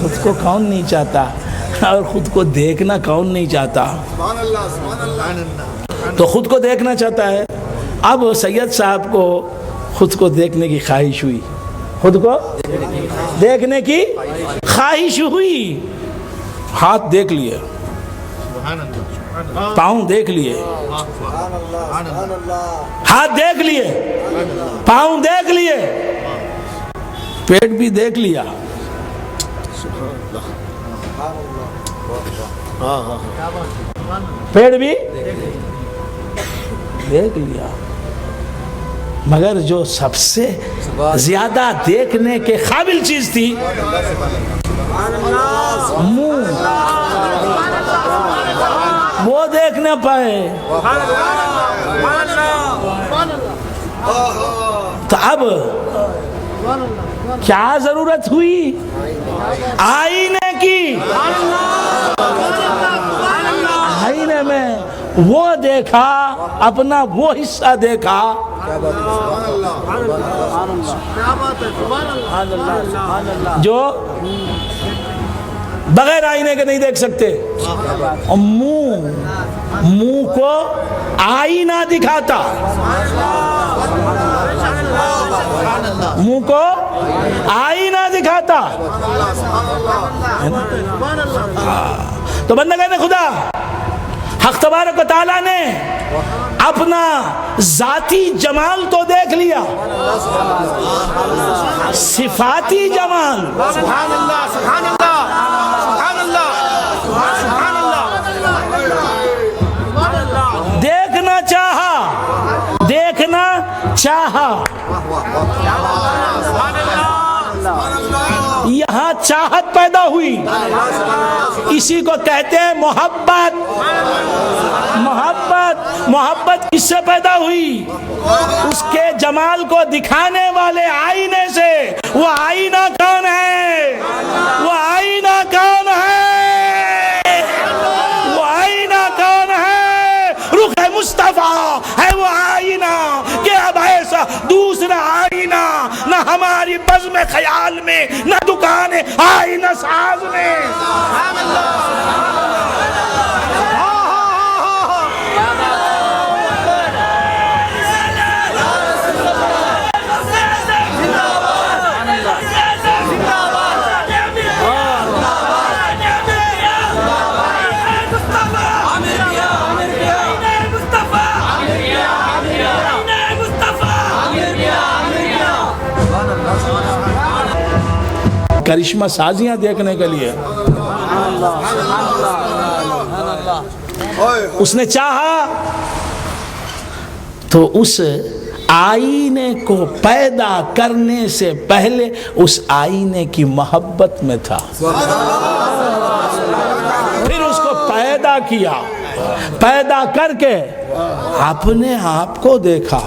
خود کو کون نہیں چاہتا، اور خود کو دیکھنا کون نہیں چاہتا. تو خود کو دیکھنا چاہتا ہے. اب سید صاحب کو خود کو دیکھنے کی خواہش ہوئی، خود کو دیکھنے کی خواہش ہوئی. ہاتھ دیکھ لیے، پاؤں دیکھ لیے، ہاتھ دیکھ لیے، پاؤں دیکھ لیے، پیٹ بھی دیکھ لیا. پیٹ بھی دیکھ لیا، مگر جو سب سے زیادہ دیکھنے کے قابل چیز تھی منہ، وہ دیکھ نہ پائے. تو اب کیا ضرورت ہوئی آئینے کی. آئینے میں وہ دیکھا، اپنا وہ حصہ دیکھا جو بغیر آئینے کے نہیں دیکھ سکتے. منہ کو آئینہ دکھاتا، منہ کو آئینہ دکھاتا. تو بندگان خدا، حق تبارک و تعالیٰ نے اپنا ذاتی جمال تو دیکھ لیا، صفاتی جمال سبحان اللہ، سبحان اللہ، سبحان اللہ، سبحان اللہ، دیکھنا چاہا، دیکھنا چاہا. یہاں چاہت پیدا ہوئی، اسی کو کہتے ہیں محبت۔ محبت محبت کس سے پیدا ہوئی؟ اس کے جمال کو دکھانے والے آئینے سے۔ وہ آئینہ کون ہے؟ وہ آئینہ کون ہے؟ وہ آئینہ کون ہے؟ رخ مصطفیٰ ہے وہ آئینہ کہ اب ایسا دوسرا آئینہ نہ ہماری بزم خیال میں، نہ دکان آئینہ ساز میں۔ کرشمہ سازیاں دیکھنے کے لیے اس نے چاہا تو اس آئینے کو پیدا کرنے سے پہلے اس آئینے کی محبت میں تھا، پھر اس کو پیدا کیا، پیدا کر کے اپنے آپ کو دیکھا،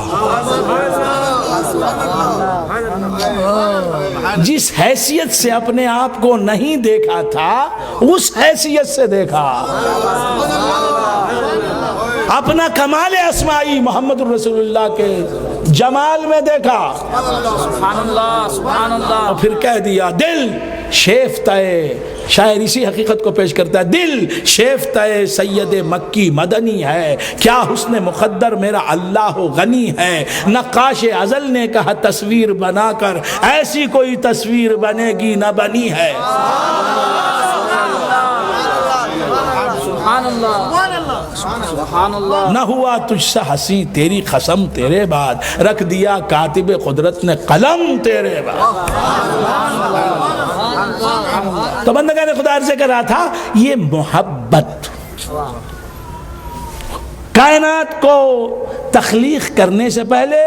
جس حیثیت سے اپنے آپ کو نہیں دیکھا تھا اس حیثیت سے دیکھا، اپنا کمال اسمائی محمد رسول اللہ کے جمال میں دیکھا، سبحان اللہ سبحان اللہ، اور پھر کہہ دیا دل شیفتہ، شاعر اسی حقیقت کو پیش کرتا ہے، دل شیفتہ سید مکی مدنی ہے، کیا حسن مقدر میرا اللہ غنی ہے، نقاش ازل نے کہا تصویر بنا کر ایسی کوئی تصویر بنے گی نہ بنی ہے۔ سبحان اللہ سبحان اللہ، نہ ہوا تجھ سے ہنسی تیری قسم تیرے بعد، رکھ دیا کاتب قدرت نے قلم تیرے بعد۔ تو بندگان خدا عرض کر رہا تھا یہ محبت کائنات کو تخلیق کرنے سے پہلے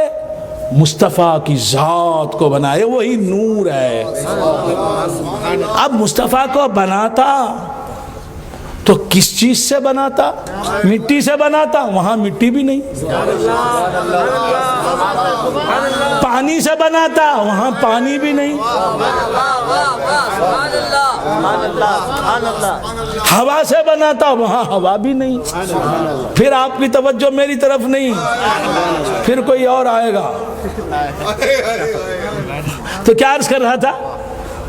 مصطفیٰ کی ذات کو بنائے، وہی نور ہے۔ اب مصطفیٰ کو بناتا تو کس چیز سے بناتا؟ مٹی سے بناتا، وہاں مٹی بھی نہیں۔ پانی سے بناتا، وہاں پانی بھی نہیں۔ ہوا سے بناتا، وہاں ہوا بھی نہیں۔ پھر آپ کی توجہ میری طرف نہیں، پھر کوئی اور آئے گا۔ تو کیا عرض کر رہا تھا؟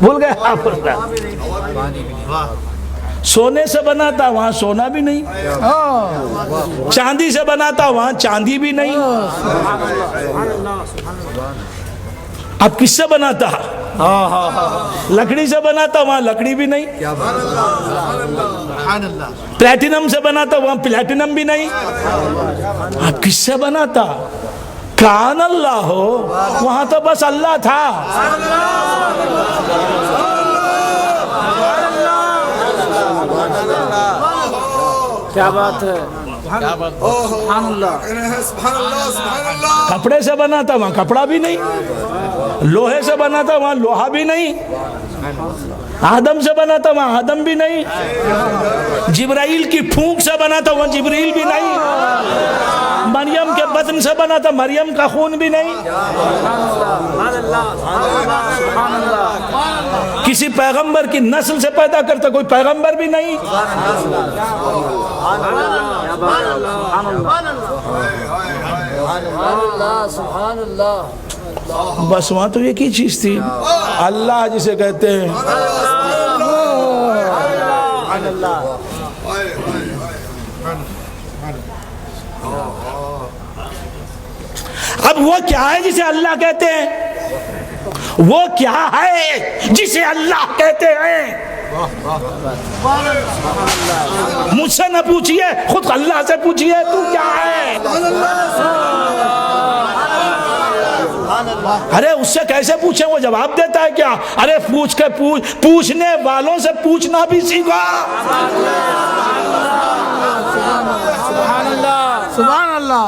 بھول گئے آپ؟ سونے سے بناتا، وہاں سونا بھی نہیں۔ چاندی سے بناتا، وہاں چاندی بھی نہیں۔ اب کس سے بناتا؟ لکڑی سے بناتا، وہاں لکڑی بھی نہیں۔ پلیٹینم سے بناتا، وہاں پلیٹینم بھی نہیں۔ اب کس سے بناتا؟ کان اللہ ہو، وہاں تو بس اللہ تھا۔ کیا بات ہے، سبحان اللہ۔ کپڑے سے بنا تھا، وہاں کپڑا بھی نہیں۔ لوہے سے بنا تھا، وہاں لوہا بھی نہیں۔ آدم سے بنا تھا، وہاں آدم بھی نہیں۔ جبرائیل کی پھونک سے بنا تھا، وہاں جبریل بھی نہیں۔ مریم کے بدن سے بنا تھا، مریم کا خون بھی نہیں۔ کسی پیغمبر کی نسل سے پیدا کرتا، کوئی پیغمبر بھی نہیں۔ بس وہاں تو ایک ہی چیز تھی، اللہ جسے کہتے ہیں۔ اب وہ کیا ہے جسے اللہ کہتے ہیں؟ وہ کیا ہے جسے اللہ کہتے ہیں؟ مجھ سے نہ پوچھئے، خود اللہ سے پوچھئے تو کیا ہے؟ ارے اس سے کیسے پوچھیں، وہ جواب دیتا ہے کیا؟ ارے پوچھنے والوں سے پوچھنا بھی سیکھا۔ سبحان اللہ،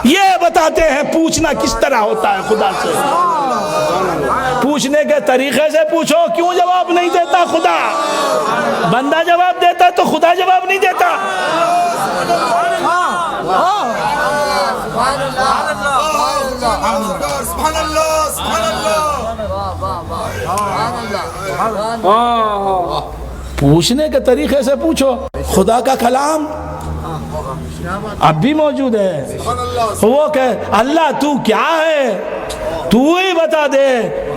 یہ بتا بتاتے ہیں پوچھنا کس طرح ہوتا ہے خدا سے. پوچھنے کے طریقے سے پوچھو. کیوں جواب نہیں دیتا خدا؟ بندہ جواب دیتا تو خدا جواب نہیں دیتا. پوچھنے کے طریقے سے پوچھو. خدا کا کلام اب بھی موجود ہے. وہ کہ اللہ تو کیا ہے، تو ہی بتا دے،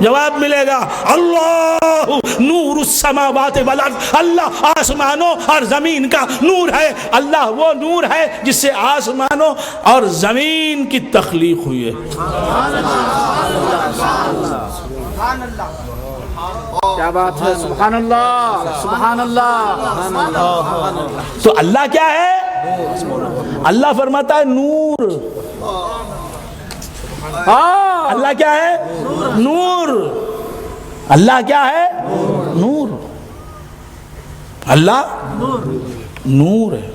جواب ملے گا اللہ نور السماوات والارض. اللہ آسمانوں اور زمین کا نور ہے. اللہ وہ نور ہے جس سے آسمانوں اور زمین کی تخلیق ہوئی ہے. کیا بات ہے، سبحان اللہ سبحان اللہ. تو اللہ کیا ہے؟ اللہ فرماتا ہے نور. اللہ کیا ہے؟ نور. اللہ کیا ہے؟ نور. اللہ نور ہے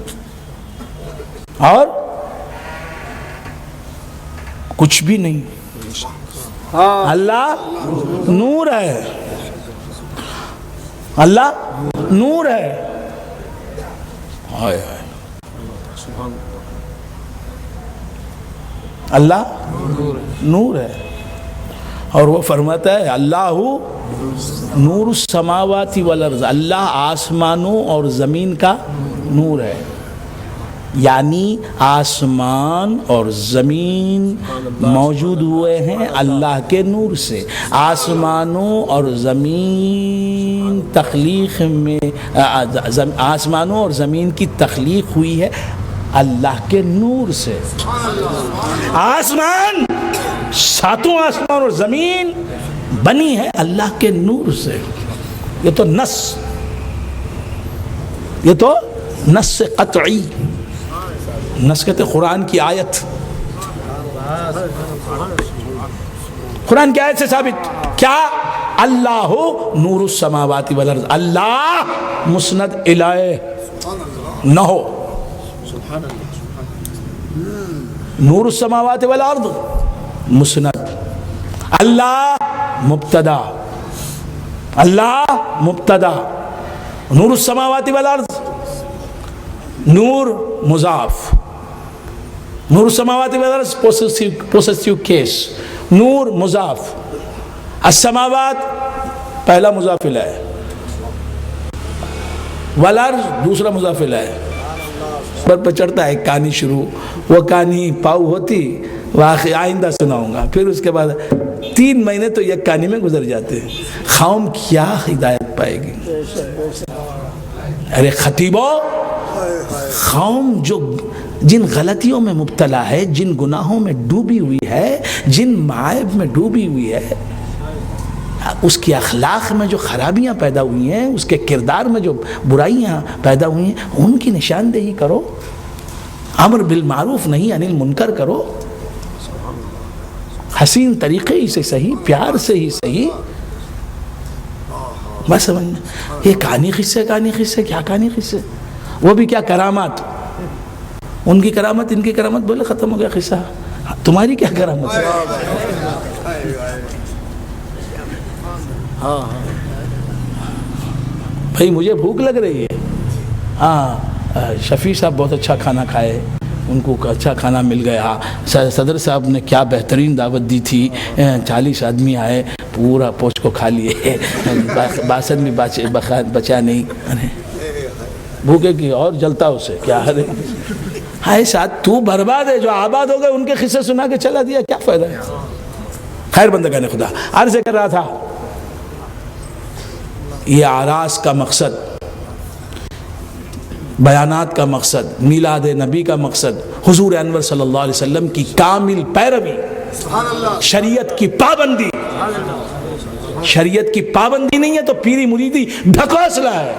اور کچھ بھی نہیں. اللہ نور ہے. اللہ نور ہے. ہائے ہائے. اللہ نور ہے اور وہ فرماتا ہے اللہ نور السماوات والارض. اللہ آسمانوں اور زمین کا نور ہے. یعنی آسمان اور زمین موجود ہوئے ہیں اللہ کے نور سے. آسمانوں اور زمین تخلیق میں آسمانوں اور زمین کی تخلیق ہوئی ہے اللہ کے نور سے. آسمان ساتوں آسمان اور زمین بنی ہے اللہ کے نور سے. یہ تو نص قطعی. نص کہتے قرآن کی آیت. قرآن کی آیت سے ثابت. کیا؟ اللہ نور السماوات والارض. اللہ مسند الیہ نہ ہو. نور السماوات والارض مسند. اللہ مبتدا. اللہ مبتدا. نور السماوات والارض نور مضاف. نور السماوات والارض پوسیسیو کیس. نور مضاف. السماوات پہلا مضاف الیہ، والارض دوسرا مضاف الیہ. پر چڑھتا ہے کہانی شروع. وہ کہانی پاؤ ہوتی واقعی آئندہ سناؤں گا. پھر اس کے بعد 3 مہینے تو یک کہانی میں گزر جاتے ہیں. قوم کیا ہدایت پائے گی؟ ارے خطیبو، قوم جو جن غلطیوں میں مبتلا ہے، جن گناہوں میں ڈوبی ہوئی ہے، جن معائب میں ڈوبی ہوئی ہے، اس کی اخلاق میں جو خرابیاں پیدا ہوئی ہیں، اس کے کردار میں جو برائیاں پیدا ہوئی ہیں، ان کی نشاندہی کرو. امر بالمعروف نہیں انل منکر کرو. حسین طریقے ہی سے صحیح، پیار سے ہی صحیح. بس سمجھنا. یہ کہانی قصے کیا کہانی قصے. وہ بھی کیا کرامات. ان کی کرامت ان کی کرامت بولے ختم ہو گیا قصہ. تمہاری کیا کرامت ہے؟ بھائی مجھے بھوک لگ رہی ہے. ہاں شفیع صاحب بہت اچھا کھانا کھائے، ان کو اچھا کھانا مل گیا. صدر صاحب نے کیا بہترین دعوت دی تھی. 40 آدمی آئے، پورا پوچھ کو کھا لیے. باسن بھی بچا نہیں. بھوکے کی اور جلتا اسے کیا ہے. ہائے ساتھ تو برباد ہے. جو آباد ہو گئے ان کے قصے سنا کے چلا دیا، کیا فائدہ ہے. خیر بندگان خدا، عرض کر رہا تھا یہ اعراس کا مقصد، بیانات کا مقصد، میلاد نبی کا مقصد، حضور انور صلی اللہ علیہ وسلم کی کامل پیروی، شریعت کی پابندی. شریعت کی پابندی نہیں ہے تو پیری مریدی ڈھکوسلا ہے.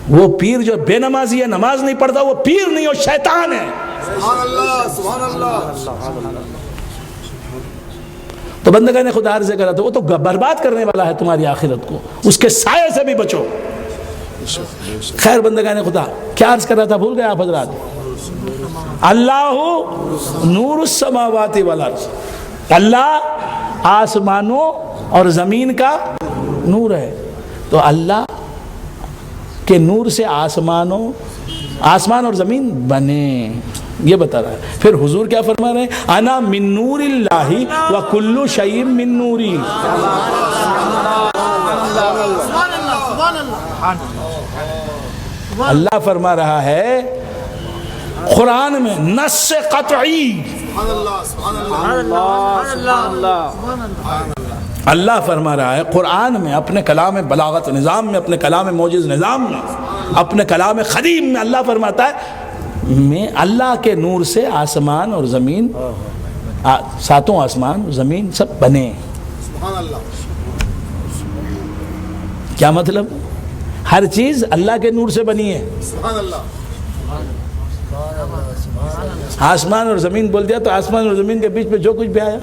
وہ پیر جو بے نمازی ہے، نماز نہیں پڑھتا، وہ پیر نہیں، وہ شیطان ہے. تو بندگان خدا عرض کرا تو وہ تو برباد کرنے والا ہے تمہاری آخرت کو. اس کے سائے سے بھی بچو. خیر بندگان خدا، کیا عرض کر رہا تھا بھول گئے آپ حضرات؟ اللہ نور السماوات والارض، اللہ آسمانوں اور زمین کا نور ہے. تو اللہ کے نور سے آسمان اور زمین بنے، یہ بتا رہا ہے. پھر حضور کیا فرما رہے ہیں؟ انا من نور اللہ وکل شیء من نوری. اللہ فرما رہا ہے قرآن میں نص قطعی، اللہ فرما رہا ہے قرآن میں، اپنے کلام بلاغت نظام میں، اپنے کلام موجز نظام میں، اپنے کلام خدیم میں اللہ فرماتا ہے میں اللہ کے نور سے آسمان اور زمین، ساتوں آسمان اور زمین سب بنے. کیا مطلب؟ ہر چیز اللہ کے نور سے بنی ہے. آسمان اور زمین بول دیا تو آسمان اور زمین کے بیچ میں جو کچھ بھی آیا.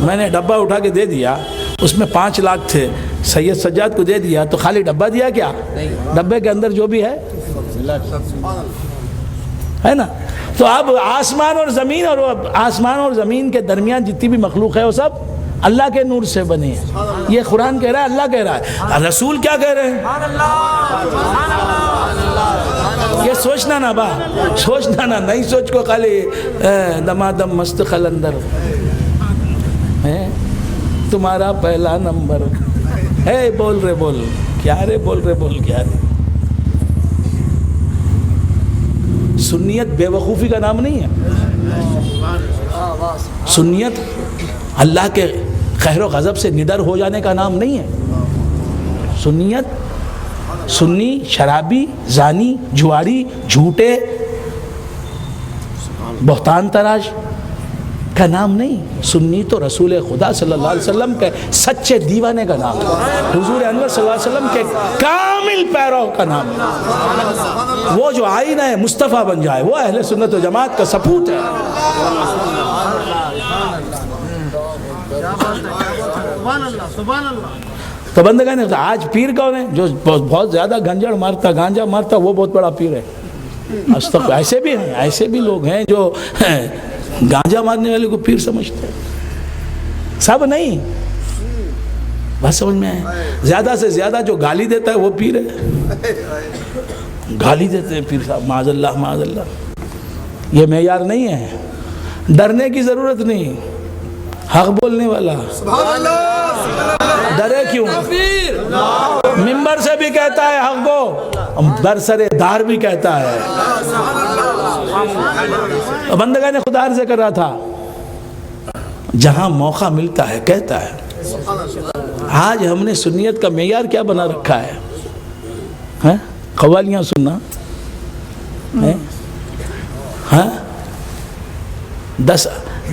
میں نے ڈبہ اٹھا کے دے دیا، اس میں 5 لاکھ تھے، سید سجاد کو دے دیا تو خالی ڈبہ دیا کیا؟ ڈبے کے اندر جو بھی ہے نا. تو اب آسمان اور زمین کے درمیان جتنی بھی مخلوق ہے وہ سب اللہ کے نور سے بنی ہے. یہ قرآن کہہ رہا ہے، اللہ کہہ رہا ہے. رسول کیا کہہ رہے ہیں؟ یہ سوچنا نا با، سوچنا نا، نہیں سوچ کو خالی دمادم مست خلندر تمہارا پہلا نمبر ہے. بول رہے بول کیا رے، بول رہے بول کیا رے. سنیت بے وقوفی کا نام نہیں ہے. سنیت اللہ کے قہر و غضب سے نڈر ہو جانے کا نام نہیں ہے. سنی شرابی، زانی، جواری، جھوٹے، بہتان تراش کا نام نہیں. سنی تو رسول خدا صلی اللہ علیہ وسلم کے سچے دیوانے کا نام ہے. حضور انور صلی اللہ علیہ وسلم کے کامل پیرو کا نام ہے. وہ جو آئینہ ہے مصطفیٰ بن جائے وہ اہل سنت و جماعت کا سپوت ہے. تو بندگان آج پیر کون ہے؟ جو بہت زیادہ گنجڑ مارتا، گانجا مارتا، وہ بہت بڑا پیر ہے. ایسے بھی ہیں، ایسے بھی لوگ ہیں جو گانجا مارنے والے کو پیر سمجھتے ہیں. سب نہیں، بس سمجھ میں ہے. زیادہ سے زیادہ جو گالی دیتا ہے وہ پیر ہے. گالی دیتے ہیں پیر صاحب، معاذ اللہ معاذ اللہ. یہ معیار نہیں ہے. ڈرنے کی ضرورت نہیں. حق بولنے والا ڈرے کیوں؟ ممبر سے بھی کہتا ہے حق کو، برسر دار بھی کہتا ہے. بندگان خدا عرض کر رہا تھا جہاں موقع ملتا ہے کہتا ہے. آج ہم نے سنیت کا معیار کیا بنا رکھا ہے؟ قوالیاں سننا،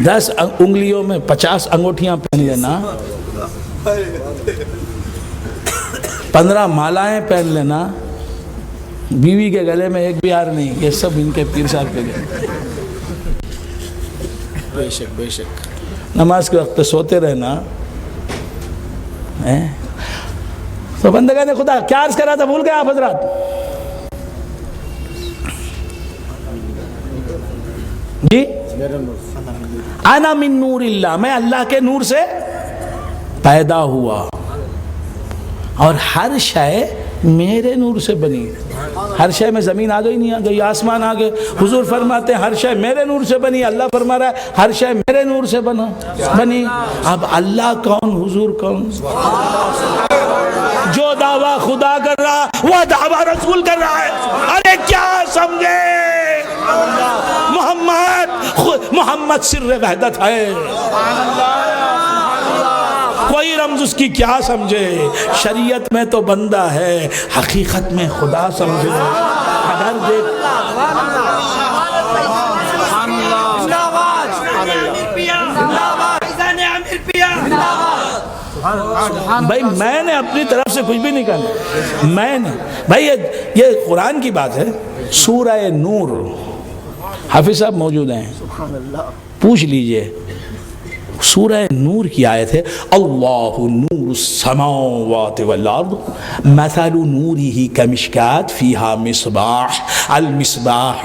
10 انگلیوں میں 50 انگوٹھیاں پہن لینا، 15 مالائیں پہن لینا، بیوی کے گلے میں ایک بھی ہار نہیں. یہ سب ان کے پیر صاحب کے گئے. بے شک نماز کے وقت پہ سوتے رہنا. تو بندگان خدا کیا عرض کر رہا تھا بھول گئے آپ حضرات؟ جی انا من نور اللہ، میں اللہ کے نور سے پیدا ہوا اور ہر شے میرے نور سے بنی. ہر شے میں زمین آ گئی نہیں آ گئی، آسمان آ گئے. حضور فرماتے ہیں ہر شے میرے نور سے بنی. اللہ فرما رہا ہے ہر شے میرے نور سے بنی. اب اللہ کون، حضور کون؟ جو دعویٰ خدا کر رہا وہ دعویٰ رسول کر رہا ہے. ارے کیا سمجھے؟ محمد سر وحدت ہے، کوئی رمز اس کی کیا سمجھے. شریعت میں تو بندہ ہے، حقیقت میں خدا سمجھے. اگر دیکھ بھائی میں نے اپنی طرف سے کچھ بھی نہیں کہا. میں نے بھائی یہ قرآن کی بات ہے. سورہ نور، حافظ صاحب موجود ہیں، پوچھ لیجئے سورہ نور کی آیت ہے اللہ نور السماوات والارض مثل نورہ کمشکات فیہا مصباح المصباح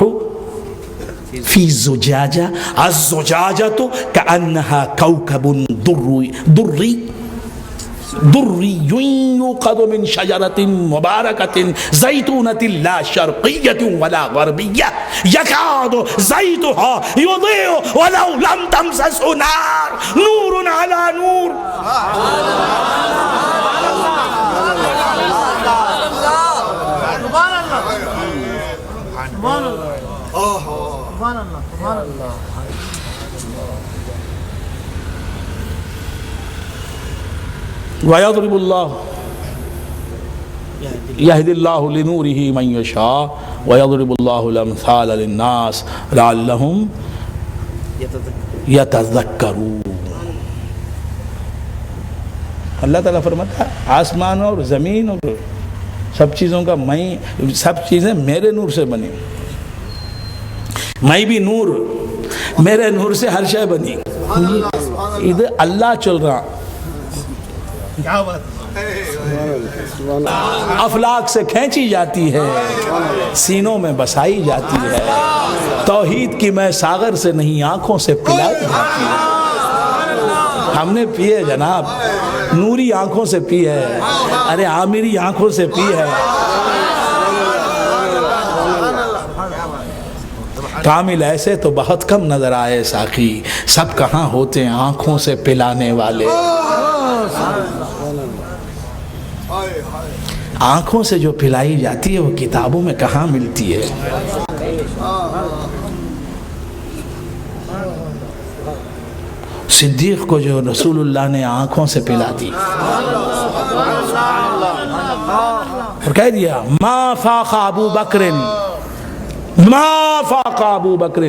فی زجاجہ الزجاجۃ کأنہا کوکب دری يوقد من شجرة مباركة زيتونة لا شرقية ولا غربية يكاد زيتها يضيء ولو لم تمسسه نار نور على نور. وَيَضْرِبُ اللَّهُ يَهْدِ اللَّهُ لِنُورِهِ مَنْ يَشَاءُ وَيَضْرِبُ اللَّهُ الْأَمْثَالَ لِلنَّاسِ لَعَلَّهُمْ يَتَذَكَّرُونَ. اللہ تعالیٰ فرماتا ہے آسمان اور زمین اور سب چیزوں کا سب چیزیں میرے نور سے بنی. میں بھی نور، میرے نور سے ہر شے بنی. ادھر اللہ چل رہا، افلاک سے کھینچی جاتی ہے، سینوں میں بسائی جاتی ہے. توحید کی میں ساغر سے نہیں آنکھوں سے پلائی جاتی ہے. ہم نے پی ہے جناب، نوری آنکھوں سے پی ہے، ارے عامری آنکھوں سے پی ہے. کامل ایسے تو بہت کم نظر آئے ساقی، سب کہاں ہوتے ہیں آنکھوں سے پلانے والے. آنکھوں سے جو پلائی جاتی ہے وہ کتابوں میں کہاں ملتی ہے. صدیق کو جو رسول اللہ نے آنکھوں سے پلا دی اور کہہ دیا ما فاق ابو بکر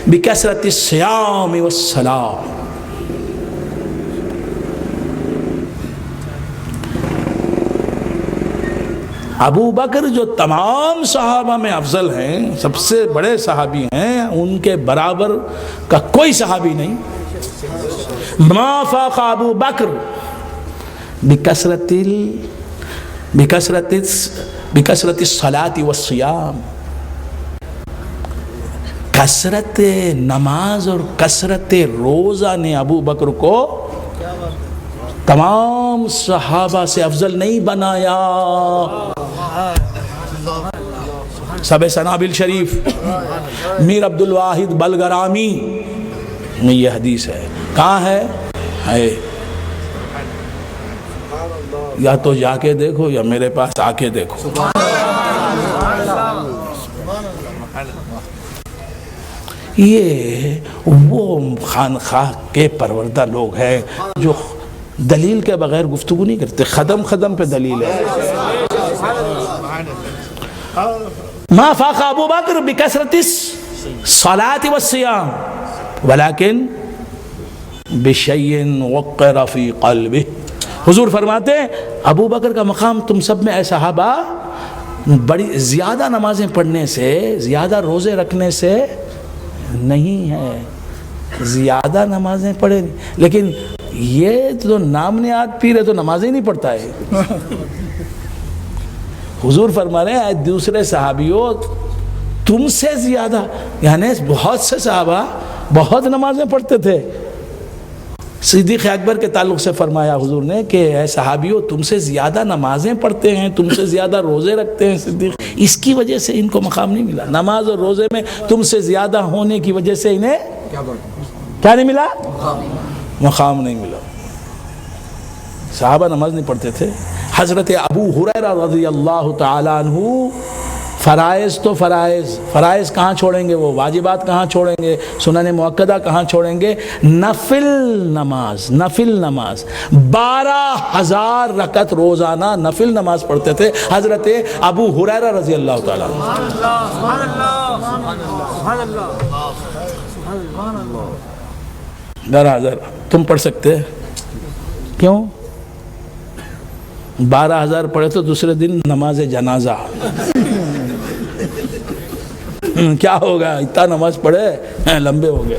بکثرت الصیام والصلاۃ. ابو بکر جو تمام صحابہ میں افضل ہیں، سب سے بڑے صحابی ہیں، ان کے برابر کا کوئی صحابی نہیں. ما فاق ابو بکر بکثرت الصلاۃ والصیام. کثرت نماز اور کثرت روزہ نے ابو بکر کو تمام صحابہ سے افضل نہیں بنایا. سب سنابل شریف میر عبد الواحد بلگرامی میں یہ حدیث ہے. کہاں ہے؟ یا تو جا کے دیکھو یا میرے پاس آ کے دیکھو. یہ وہ خانخواہ کے پروردہ لوگ ہیں جو دلیل کے بغیر گفتگو نہیں کرتے، قدم قدم پہ دلیل ہے. ما فاق ابو بکر بکثرت الصلاۃ والصیام ولکن بشیء وقر فی قلبہ. حضور فرماتے ہیں ابو بکر کا مقام تم سب میں اے صحابہ بڑی زیادہ نمازیں پڑھنے سے، زیادہ روزے رکھنے سے نہیں ہے. زیادہ نمازیں پڑھے لیکن یہ تو نام نہاد پیر ہے تو نمازیں نہیں پڑھتا ہے. حضور فرما رہے ہیں دوسرے صحابیوں تم سے زیادہ، یعنی بہت سے صحابہ بہت نمازیں پڑھتے تھے. صدیق اکبر کے تعلق سے فرمایا حضور نے کہ اے صحابیوں تم سے زیادہ نمازیں پڑھتے ہیں، تم سے زیادہ روزے رکھتے ہیں صدیق. اس کی وجہ سے ان کو مقام نہیں ملا. نماز اور روزے میں تم سے زیادہ ہونے کی وجہ سے انہیں کیا نہیں ملا؟ مقام نہیں ملا. صحابہ نماز نہیں پڑھتے تھے. حضرت ابو ہریرہ رضی اللہ تعالیٰ عنہ فرائض تو فرائض کہاں چھوڑیں گے، وہ واجبات کہاں چھوڑیں گے، سنن مؤکدہ کہاں چھوڑیں گے، نفل نماز 12,000 رکعت روزانہ نفل نماز پڑھتے تھے حضرت ابو ہریرہ رضی اللہ تعالیٰ عنہ. ذرا تم پڑھ سکتے کیوں؟ 12,000 پڑھے تو دوسرے دن نماز جنازہ. کیا ہوگا اتنا نماز پڑھے لمبے ہو گئے.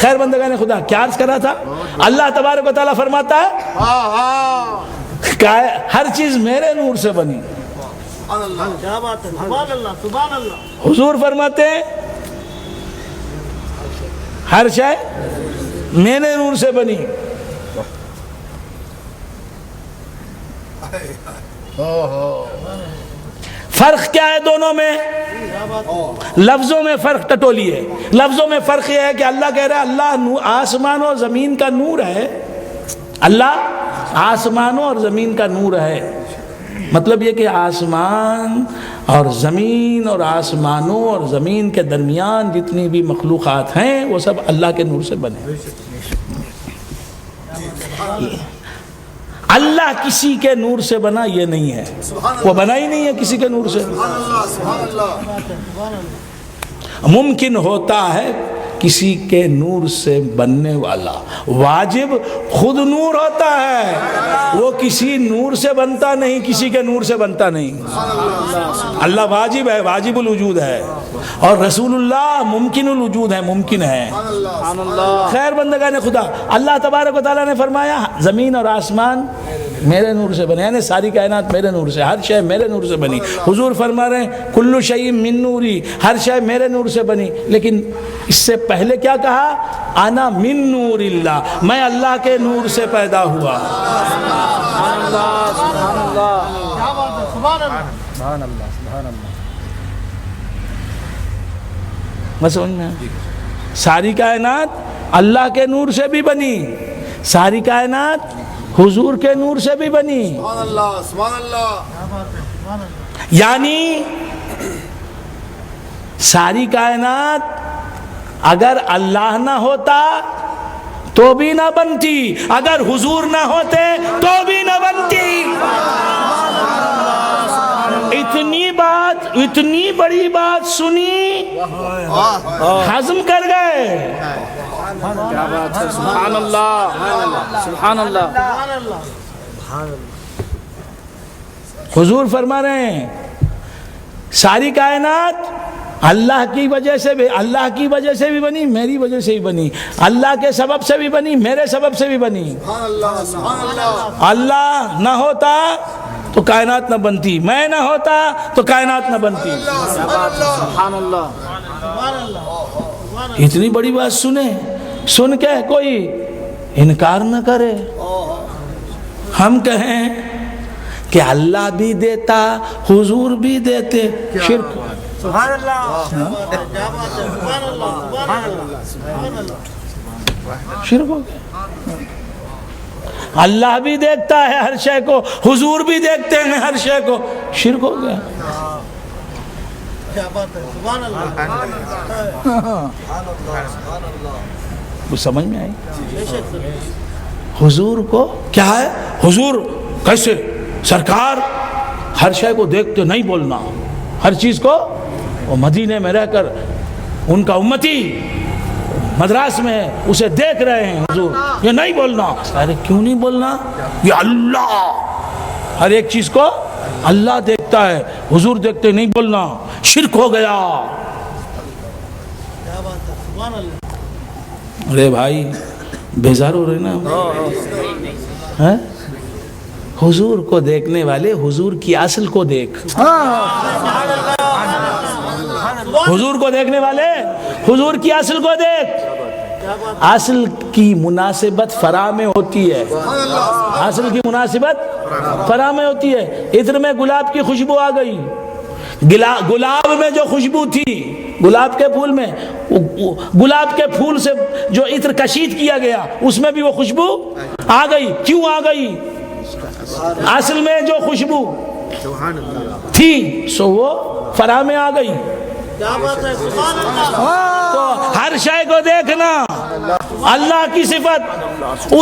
خیر بندگان خدا، کیا عرض کر رہا تھا؟ اللہ تبارک و تعالیٰ فرماتا ہے کہ ہر چیز میرے نور سے بنی. حضور فرماتے ہیں ہر شے میرے نور سے بنی. فرق کیا ہے دونوں میں؟ لفظوں میں فرق ٹٹولیے. لفظوں میں فرق یہ ہے کہ اللہ کہہ رہا ہے اللہ آسمان اور زمین کا نور ہے. اللہ آسمانوں اور زمین کا نور ہے. مطلب یہ کہ آسمان اور زمین اور آسمانوں اور زمین کے درمیان جتنی بھی مخلوقات ہیں وہ سب اللہ کے نور سے بنے. اللہ کسی کے نور سے بنا یہ نہیں ہے، وہ بنا ہی نہیں ہے کسی کے نور سے. ممکن ہوتا ہے کسی کے نور سے بننے والا، واجب خود نور ہوتا ہے، وہ کسی نور سے بنتا نہیں، کسی کے نور سے بنتا نہیں. اللہ واجب ہے، واجب الوجود ہے، اور رسول اللہ ممکن الوجود ہے، ممکن ہے. خیر بندگان خدا، اللہ تبارک و تعالیٰ نے فرمایا زمین اور آسمان میرے نور سے بنے، یعنی ساری کائنات میرے نور سے، ہر شے میرے نور سے بنی. حضور فرما رہے ہیں کل شیء من نوری، ہر شے میرے نور سے بنی. لیکن اس سے پہلے کیا کہا؟ انا من نور اللہ، میں اللہ کے نور سے پیدا ہوا. میں سمجھ میں ساری کائنات اللہ کے نور سے بھی بنی، ساری کائنات حضور کے نور سے بھی بنی. یعنی ساری کائنات اگر اللہ نہ ہوتا تو بھی نہ بنتی، اگر حضور نہ ہوتے تو بھی نہ بنتی. اتنی بڑی بات سنی، ہضم کر گئے. سبحان اللہ، سبحان اللہ. حضور فرما رہے ہیں ساری کائنات اللہ کی وجہ سے بھی، اللہ کی وجہ سے بھی بنی، میری وجہ سے بھی بنی، اللہ کے سبب سے بھی بنی، میرے سبب سے بھی بنی. اللہ نہ ہوتا تو کائنات نہ بنتی، میں نہ ہوتا تو کائنات نہ بنتی. سبحان اللہ. اتنی بڑی بات سن کے کوئی انکار نہ کرے. ہم کہیں کہ اللہ بھی دیتا، حضور بھی دیتے، شرک. سبحان اللہ. شرک ہو گیا. اللہ بھی دیکھتا ہے ہر شے کو، حضور بھی دیکھتے ہیں ہر شے کو، شرک ہو گیا. وہ سمجھ میں آئی؟ حضور کو کیا ہے؟ حضور کیسے؟ سرکار ہر شے کو دیکھتے نہیں بولنا، ہر چیز کو. وہ مدینے میں رہ کر ان کا امتی مدراس میں اسے دیکھ رہے ہیں، حضور یہ نہیں بولنا. ارے کیوں نہیں بولنا؟ یہ اللہ ہر ایک چیز کو اللہ دیکھتا ہے، حضور دیکھتے نہیں بولنا، شرک ہو گیا. ارے بھائی بیزار ہو رہے نا؟ حضور کو دیکھنے والے حضور کی اصل کو دیکھ. حضور کو دیکھنے والے حضور کی اصل کو دیکھ. اصل کی مناسبت فرا میں ہوتی ہے، اصل کی مناسبت فرا میں ہوتی ہے. عطر میں گلاب کی خوشبو آ گئی، گلاب میں جو خوشبو تھی، گلاب کے پھول میں، گلاب کے پھول سے جو عطر کشید کیا گیا اس میں بھی وہ خوشبو آ گئی. کیوں آ گئی؟ اصل میں جو خوشبو تھی سو وہ فرا میں آ گئی. تو ہر شے کو دیکھنا، اللہ کی صفت،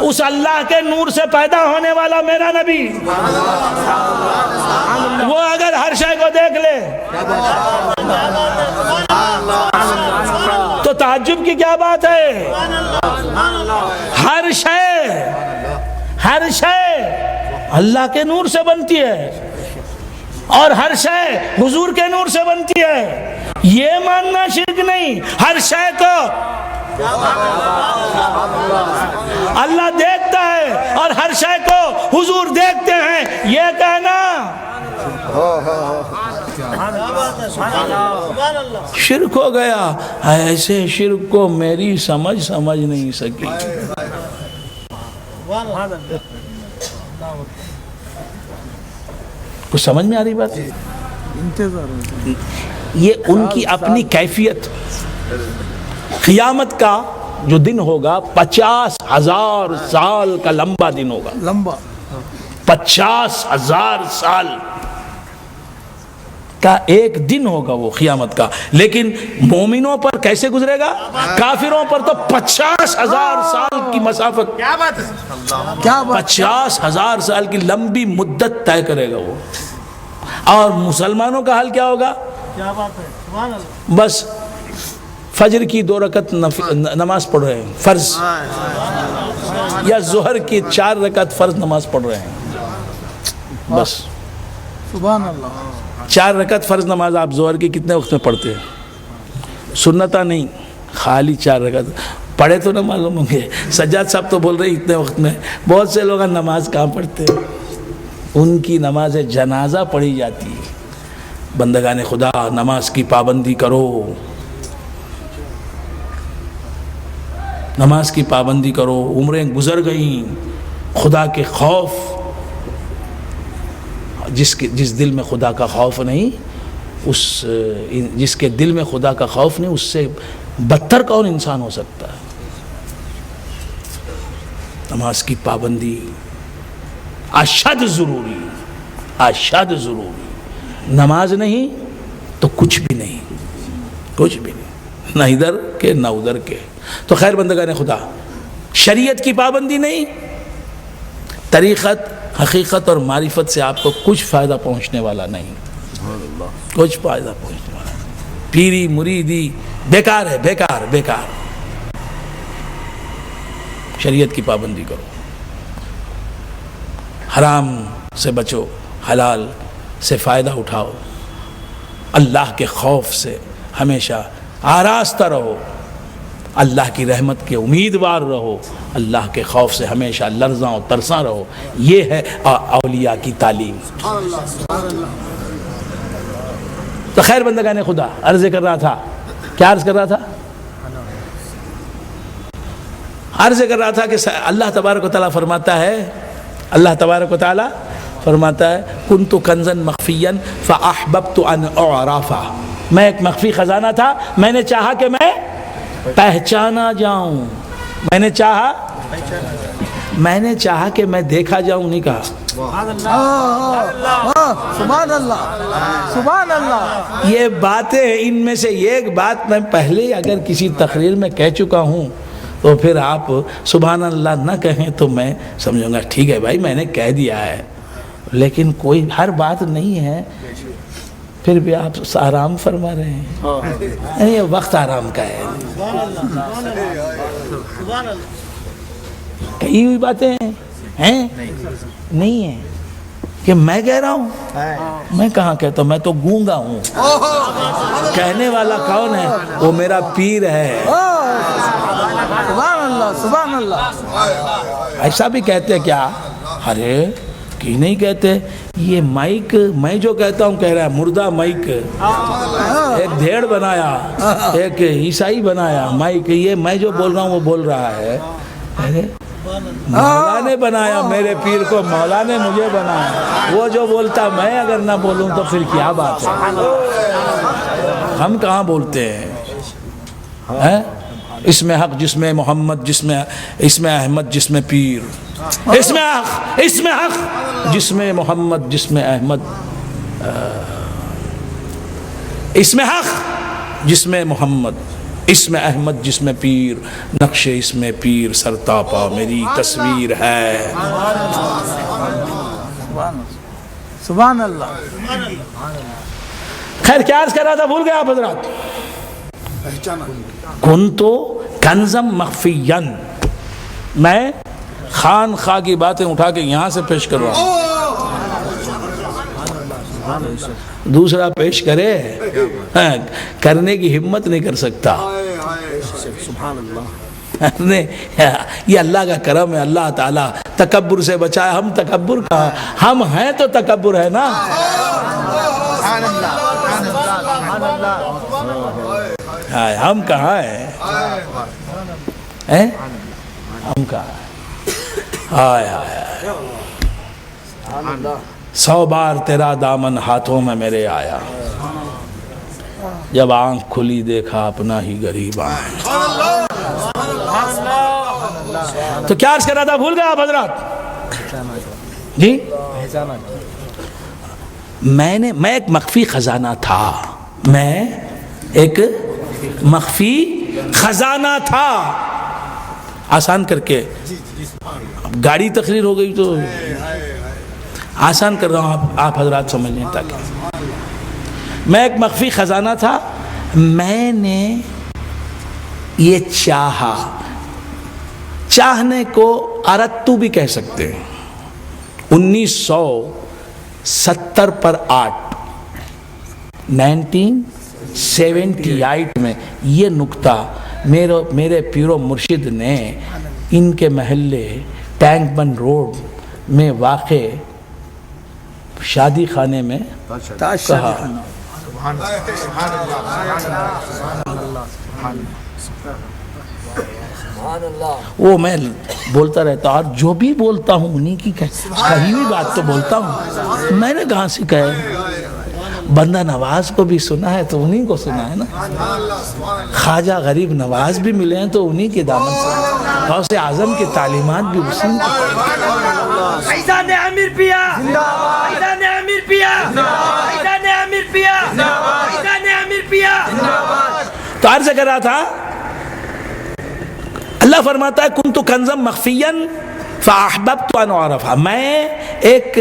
اس اللہ کے نور سے پیدا ہونے والا میرا نبی، وہ اگر ہر شے کو دیکھ لے تو تعجب کی کیا بات ہے؟ ہر شے اللہ کے نور سے بنتی ہے، اور ہر شے حضور کے نور سے بنتی ہے. یہ ماننا شرک نہیں. ہر شے کو اللہ دیکھتا ہے اور ہر شے کو حضور دیکھتے ہیں، یہ کہنا شرک ہو گیا. ایسے شرک کو میری سمجھ نہیں سکی. کچھ سمجھ میں آ رہی بات؟ یہ ان کی اپنی کیفیت. قیامت کا جو دن ہوگا 50,000 سال کا لمبا دن ہوگا. لمبا 50,000 سال کا ایک دن ہوگا وہ قیامت کا. لیکن مومنوں پر کیسے گزرے گا؟ کافروں پر تو 50,000 سال کی مسافت. کیا بات 50,000 سال کی لمبی مدت طے کرے گا وہ. اور مسلمانوں کا حال کیا ہوگا؟ بس فجر کی 2 رکعت نماز پڑھ رہے ہیں فرض، یا ظہر کی 4 رکعت فرض نماز پڑھ رہے ہیں. بس سبحان اللہ. 4 رکعت فرض نماز آپ ظہر کی کتنے وقت میں پڑھتے ہیں؟ سنتا نہیں، خالی 4 رکعت. پڑھے تو نہ معلوم ہوں گے. سجاد صاحب تو بول رہے اتنے وقت میں. بہت سے لوگ نماز کہاں پڑھتے ہیں؟ ان کی نماز جنازہ پڑھی جاتی ہے. بندگان خدا نماز کی پابندی کرو، نماز کی پابندی کرو. عمریں گزر گئیں. خدا کے خوف، جس دل میں خدا کا خوف نہیں، جس کے دل میں خدا کا خوف نہیں، اس سے بدتر کون انسان ہو سکتا ہے؟ نماز کی پابندی اشد ضروری، اشد ضروری. نماز نہیں تو کچھ بھی نہیں، کچھ بھی نہیں، نہ ادھر کے نہ ادھر کے. تو خیر بندگان خدا، شریعت کی پابندی نہیں، طریقت، حقیقت اور معرفت سے آپ کو کچھ فائدہ پہنچنے والا نہیں. کچھ فائدہ پہنچنے والا نہیں. پیری مریدی بیکار ہے، بیکار بیکار. شریعت کی پابندی کرو، حرام سے بچو، حلال سے فائدہ اٹھاؤ. اللہ کے خوف سے ہمیشہ آراستہ رہو، اللہ کی رحمت کے امیدوار رہو، اللہ کے خوف سے ہمیشہ لرزاں و ترساں رہو. یہ ہے اولیاء کی تعلیم. تو خیر بندگان خدا، عرض کر رہا تھا، کیا عرض کر رہا تھا؟ عرض کر رہا تھا کہ اللہ تبارک و تعالیٰ فرماتا ہے، اللہ تبارک و تعالیٰ فرماتا ہے کنت کنزا مخفیا فاحببت ان اعرفا. میں ایک مخفی خزانہ تھا، میں نے چاہا کہ میں پہچانا جاؤں. میں نے چاہا کہ میں دیکھا جاؤں. نہیں کہا سبحان اللہ، سبحان اللہ. یہ باتیں، ان میں سے ایک بات میں پہلے اگر کسی تقریر میں کہہ چکا ہوں تو پھر آپ سبحان اللہ نہ کہیں تو میں سمجھوں گا ٹھیک ہے بھائی میں نے کہہ دیا ہے. لیکن کوئی ہر بات نہیں ہے، پھر بھی آپ آرام فرما رہے ہیں. یہ وقت آرام کا ہے. کہی ہوئی باتیں ہیں نہیں ہیں کہ میں کہہ رہا ہوں. میں کہاں کہتا ہوں؟ میں تو گونگا ہوں. کہنے والا کون ہے؟ وہ میرا پیر ہے. سبحان اللہ، سبحان اللہ. ایسا بھی کہتے کیا؟ ارے کی نہیں کہتے. یہ مائک میں جو کہتا ہوں کہہ رہا ہے مردہ مائک. ایک بھیڑ بنایا، ایک عیسائی بنایا مائک. یہ میں جو بول رہا ہوں وہ بول رہا ہے. مولا نے بنایا میرے پیر کو، مولا نے مجھے بنایا. وہ جو بولتا میں اگر نہ بولوں تو پھر کیا بات ہے؟ ہم کہاں بولتے ہیں؟ اس میں حق جس میں محمد، جس میں احمد، جس میں پیر. اس میں حق جس میں محمد، جس میں احمد. اس میں حق جس میں محمد، اس میں احمد، جس میں پیر. نقش اس میں پیر سرتاپا میری تصویر ہے. سبحان اللہ. خیر کیا عرض کر رہا تھا بھول گیا آپ حضرات؟ کنتو کنزم مخفیا. میں خان خواہ کی باتیں اٹھا کے یہاں سے پیش کر رہا ہوں. دوسرا پیش کرے ہاں، کرنے کی ہمت نہیں کر سکتا. یہ اللہ کا کرم ہے. اللہ تعالیٰ تکبر سے بچائے. ہم تکبر کہاں، ہم ہیں تو تکبر ہے نا. ہم کہاں ہیں، ہم کہاں ہیں. ہائے ہائے 100 بار تیرا دامن ہاتھوں میں میرے آیا، جب آنکھ کھلی دیکھا اپنا ہی غریب آنکھ. تو کیا عرض کر رہا تھا، بھول گئے آپ حضرات جی؟ میں ایک مخفی خزانہ تھا، میں ایک مخفی خزانہ تھا. آسان کر کے گاڑی تقریر ہو گئی تو آسان کر رہا ہوں، آپ حضرات سمجھ لیں. تاکہ میں ایک مخفی خزانہ تھا، میں نے یہ چاہا. چاہنے کو اردو بھی کہہ سکتے ہیں. 1970 پر 1978 میں یہ نکتہ میرے پیر و مرشد نے ان کے محلے ٹینک بند روڈ میں واقع شادی خانے میں کہا. وہ میں بولتا رہتا اور جو بھی بولتا ہوں انہی کی کہیں بھی بات تو بولتا ہوں. میں نے کہاں سے کہا، بندہ نواز کو بھی سنا ہے تو انہی کو سنا ہے نا. خواجہ غریب نواز بھی ملے ہیں تو انہی کے دامن سے. غوث اعظم کی تعلیمات بھی اسی نے. فیضان امیر پیا، فیضان امیر پیا، فیضان امیر پیا، فیضان امیر پیا. تو عرض کر رہا تھا، اللہ فرماتا ہے کنت کنزم مخفیا فاحببت ان اعرف. میں ایک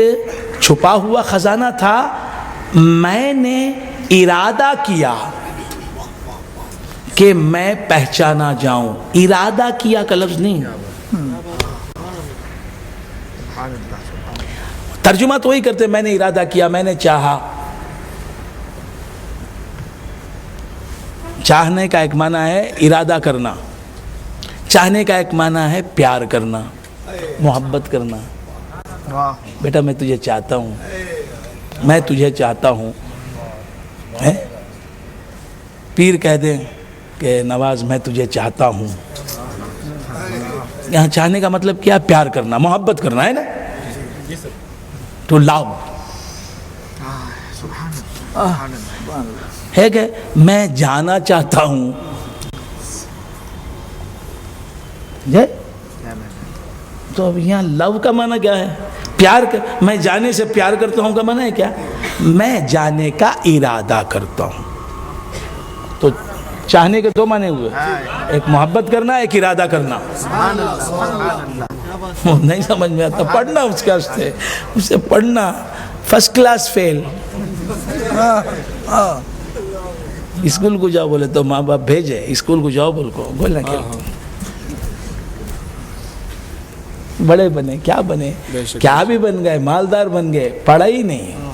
چھپا ہوا خزانہ تھا، میں نے ارادہ کیا کہ میں پہچانا جاؤں. ارادہ کیا کا لفظ نہیں، ترجمہ تو وہی کرتے، میں نے ارادہ کیا، میں نے چاہا. چاہنے کا ایک معنی ہے ارادہ کرنا، چاہنے کا ایک معنی ہے پیار کرنا، محبت کرنا. بیٹا میں تجھے چاہتا ہوں، میں تجھے چاہتا ہوں. پیر کہہ دیں کہ نواز میں تجھے چاہتا ہوں. یہاں چاہنے کا مطلب کیا؟ پیار کرنا، محبت کرنا ہے نا. ٹو لو ہے کہ میں جانا چاہتا ہوں. تو اب یہاں لو کا معنی کیا ہے؟ پیار میں جانے سے پیار کرتا ہوں کا معنی ہے کیا؟ میں جانے کا ارادہ کرتا ہوں. تو چاہنے کے 2 معنی ہوئے، ایک محبت کرنا، ایک ارادہ کرنا. نہیں سمجھ میں آتا، پڑھنا اس کے واسطے، اسے پڑھنا. فرسٹ کلاس فیل. اسکول کو جاؤ بولے تو ماں باپ بھیجے، اسکول کو جاؤ بول کو بولنا کیا. بڑے بنے، کیا بنے، کیا بھی بن گئے، مالدار بن گئے، پڑھا ہی نہیں.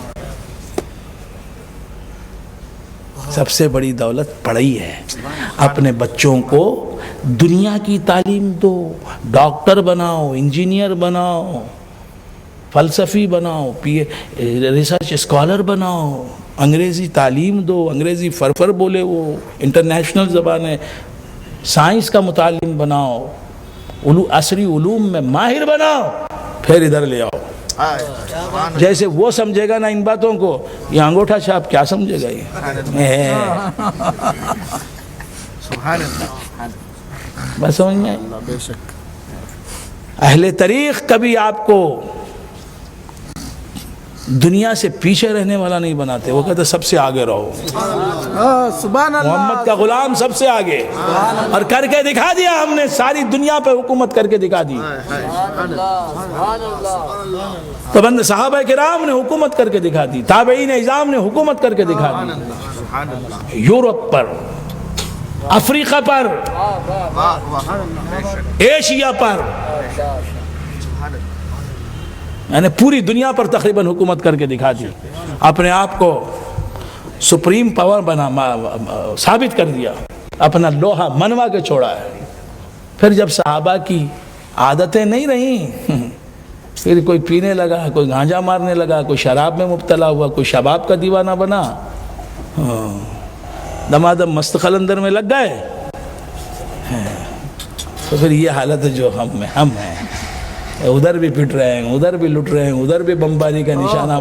سب سے بڑی دولت پڑھائی ہے. اپنے بچوں کو دنیا کی تعلیم دو، ڈاکٹر بناؤ، انجینئر بناؤ، فلسفی بناؤ، ریسرچ اسکالر بناؤ. انگریزی تعلیم دو، انگریزی فرفر بولے، وہ انٹرنیشنل زبان ہے. سائنس کا متعلم بناؤ، عصری علوم میں ماہر بناؤ، پھر ادھر لے آؤ. جیسے وہ سمجھے گا نا ان باتوں کو، یہ انگوٹھا چھاپ کیا سمجھے گا یہ. بس سمجھ میں اہل طریق کبھی آپ کو دنیا سے پیچھے رہنے والا نہیں بناتے. وہ کہتے سب سے آگے رہو. محمد کا غلام سب سے آگے، اور کر کے دکھا دیا ہم نے. ساری دنیا پہ حکومت کر کے دکھا دی. تو بند صحابہ کرام نے حکومت کر کے دکھا دی، تابعین اعظام نے حکومت کر کے دکھا دی. یورپ پر، افریقہ پر، ایشیا پر، یعنی پوری دنیا پر تقریباً حکومت کر کے دکھا دی. اپنے آپ کو سپریم پاور ثابت کر دیا، اپنا لوہا منوا کے چھوڑا ہے۔ پھر جب صحابہ کی عادتیں نہیں رہیں، پھر کوئی پینے لگا، کوئی گانجا مارنے لگا، کوئی شراب میں مبتلا ہوا، کوئی شباب کا دیوانہ بنا، دمادم مست قلندر میں لگ گئے، تو پھر یہ حالت ہے جو ہم ہیں، ادھر بھی پٹ رہے ہیں، ادھر بھی لٹ رہے ہیں، ادھر بھی بمباری کا نشانہ